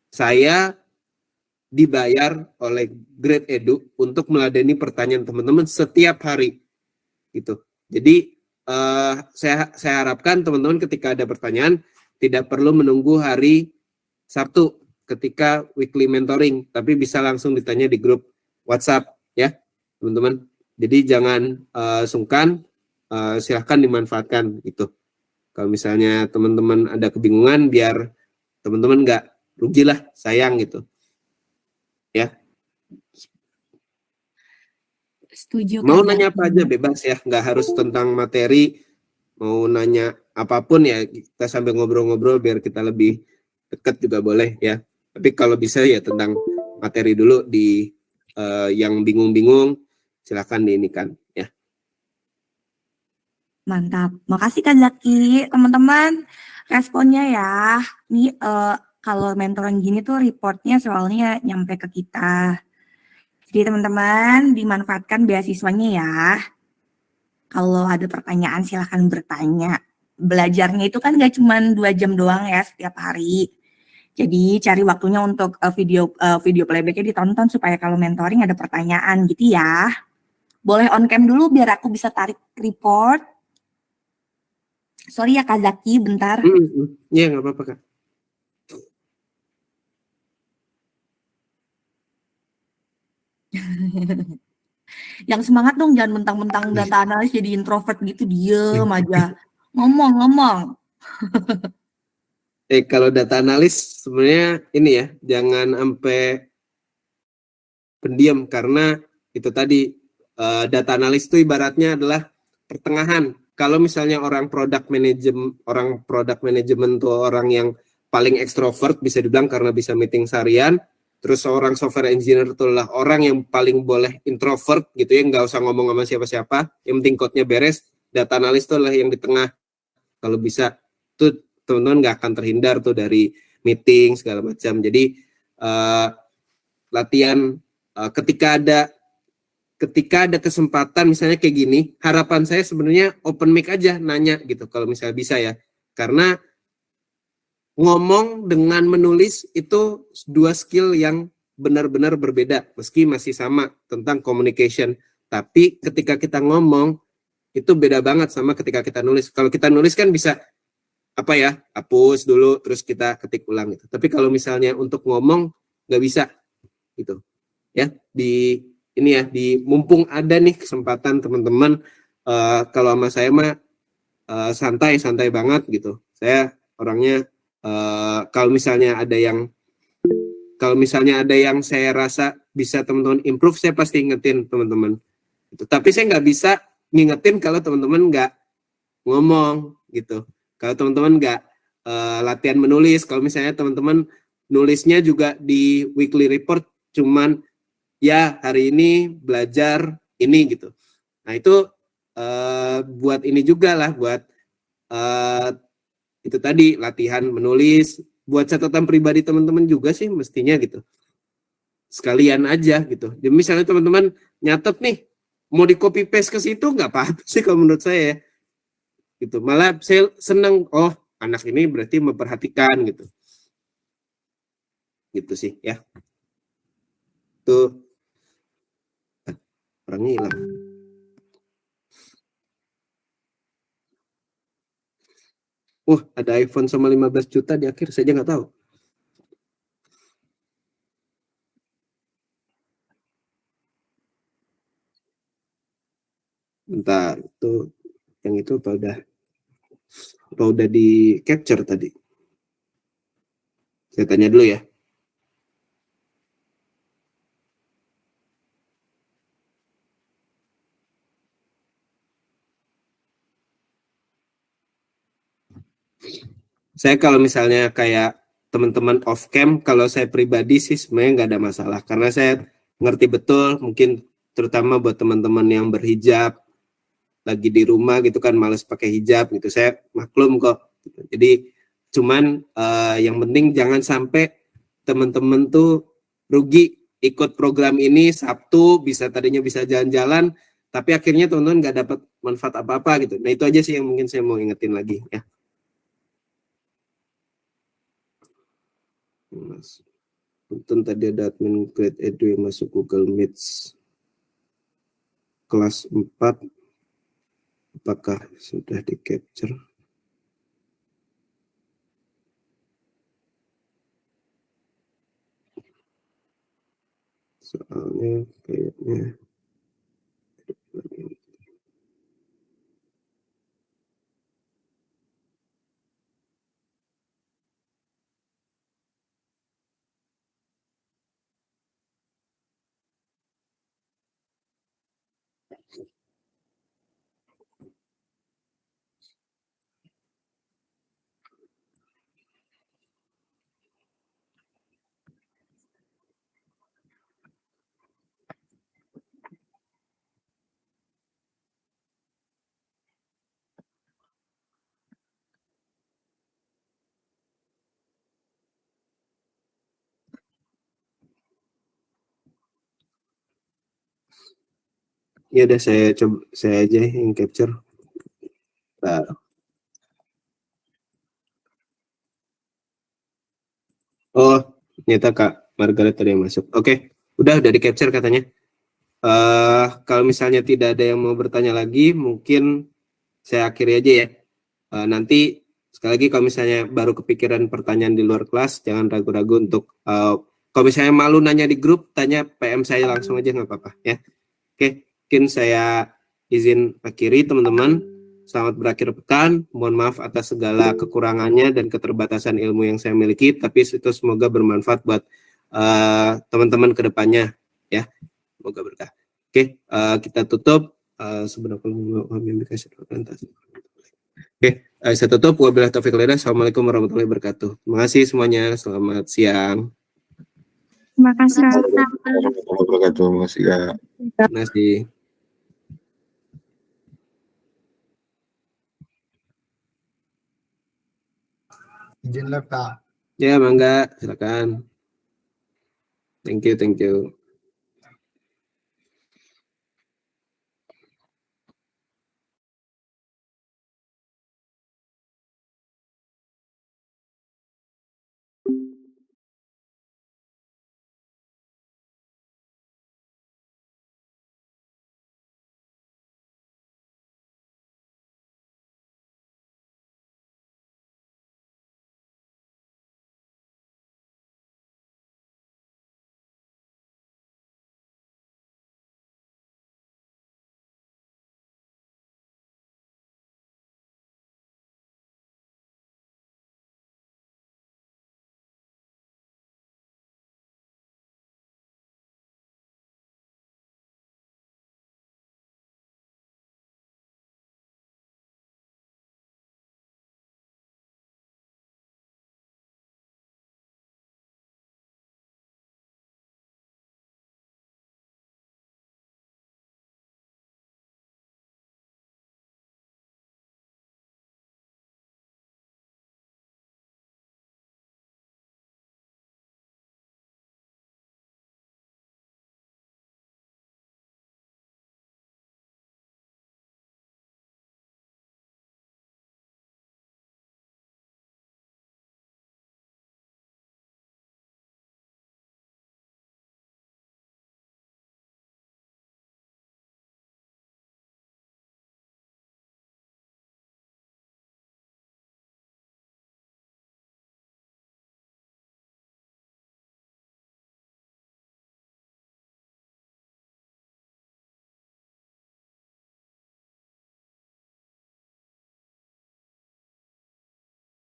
saya dibayar oleh Grade Edu untuk meladeni pertanyaan teman-teman setiap hari. Gitu. Jadi saya harapkan teman-teman ketika ada pertanyaan tidak perlu menunggu hari Sabtu ketika weekly mentoring, tapi bisa langsung ditanya di grup WhatsApp ya teman-teman. Jadi jangan sungkan, silahkan dimanfaatkan itu. Kalau misalnya teman-teman ada kebingungan, biar teman-teman nggak rugi lah, sayang gitu ya. Setuju, Mau Kak nanya Zaki. apa aja bebas ya, nggak harus tentang materi. Mau nanya apapun ya, kita sambil ngobrol-ngobrol biar kita lebih dekat juga boleh ya. Tapi kalau bisa ya tentang materi dulu di yang bingung-bingung silakan diinikan ya. Mantap. Makasih Kak Zaki. Teman-teman, responnya ya. Nih kalau mentoring gini tuh reportnya soalnya nyampe ke kita. Jadi teman-teman dimanfaatkan beasiswanya ya. Kalau ada pertanyaan silahkan bertanya. Belajarnya itu kan gak cuma 2 jam doang ya setiap hari. Jadi cari waktunya untuk video playbacknya ditonton supaya kalau mentoring ada pertanyaan gitu ya. Boleh on cam dulu biar aku bisa tarik report. Sorry ya Kak Zaki, bentar. Iya nggak apa-apa Kak. Yang semangat dong, jangan mentang-mentang data analis jadi introvert gitu, diem aja. Ngomong. Kalau data analis sebenarnya ini ya, jangan sampai pendiam karena itu tadi data analis itu ibaratnya adalah pertengahan. Kalau misalnya orang product management tuh orang yang paling ekstrovert bisa dibilang karena bisa meeting seharian. Terus seorang software engineer itu adalah orang yang paling boleh introvert gitu ya, nggak usah ngomong sama siapa-siapa, yang penting code-nya beres. Data analis itu adalah yang di tengah. Kalau bisa tuh teman-teman nggak akan terhindar tuh dari meeting segala macam. Jadi latihan ketika ada kesempatan misalnya kayak gini, harapan saya sebenarnya open mic aja nanya gitu kalau misalnya bisa ya. Karena ngomong dengan menulis itu 2 skill yang benar-benar berbeda meski masih sama tentang communication. Tapi ketika kita ngomong itu beda banget sama ketika kita nulis. Kalau kita nulis kan bisa hapus dulu terus kita ketik ulang gitu. Tapi kalau misalnya untuk ngomong nggak bisa gitu. Ya, di mumpung ada nih kesempatan teman-teman, kalau sama saya mah santai banget gitu. Saya orangnya kalau misalnya ada yang saya rasa bisa teman-teman improve, saya pasti ingetin teman-teman. Gitu. Tapi saya nggak bisa ngingetin kalau teman-teman nggak ngomong gitu. Kalau teman-teman nggak latihan menulis, kalau misalnya teman-teman nulisnya juga di weekly report cuman ya hari ini belajar ini gitu. Nah itu buat ini juga lah, buat itu tadi latihan menulis, buat catatan pribadi teman-teman juga sih mestinya gitu. Sekalian aja gitu. Jadi misalnya teman-teman nyatet nih mau di copy paste ke situ nggak apa-apa sih kalau menurut saya ya. Gitu. Malah saya senang, oh anak ini berarti memperhatikan gitu. Gitu sih ya. Tuh. Orangnya hilang. Ada iPhone sama 15 juta di akhir, saya aja nggak tahu. Bentar, itu yang itu apa udah di capture tadi? Saya tanya dulu ya. Saya kalau misalnya kayak teman-teman off cam, kalau saya pribadi sih sebenarnya nggak ada masalah karena saya ngerti betul, mungkin terutama buat teman-teman yang berhijab lagi di rumah gitu kan, males pakai hijab gitu, saya maklum kok. Jadi cuman yang penting jangan sampai teman-teman tuh rugi ikut program ini Sabtu tadinya bisa jalan-jalan tapi akhirnya teman-teman nggak dapat manfaat apa-apa gitu. Nah itu aja sih yang mungkin saya mau ingetin lagi ya. Mas, untung tadi ada admin grade edu yang masuk Google Meets kelas 4. Apakah sudah di capture? Soalnya kayaknya ya udah saya coba saya aja yang capture. Nah. Oh, ternyata Kak Margaret tadi yang masuk. Oke, udah di capture katanya. Kalau misalnya tidak ada yang mau bertanya lagi, mungkin saya akhiri aja ya. Nanti sekali lagi kalau misalnya baru kepikiran pertanyaan di luar kelas, jangan ragu-ragu untuk kalau misalnya malu nanya di grup, tanya PM saya langsung aja nggak apa-apa ya. Oke, mungkin saya izin akhiri teman-teman. Selamat berakhir pekan. Mohon maaf atas segala kekurangannya dan keterbatasan ilmu yang saya miliki, tapi itu semoga bermanfaat buat teman-teman ke depannya ya. Semoga berkah. Oke, kita tutup. Oke, saya tutup. Wabillahi taufiq wal hidayah. Assalamualaikum warahmatullahi wabarakatuh. Terima kasih semuanya. Selamat siang. Terima kasih. Warahmatullahi wabarakatuh. Terima kasih, Kak. Terima kasih. Izin lab, Kak. Ya, Mangga, silakan. Thank you.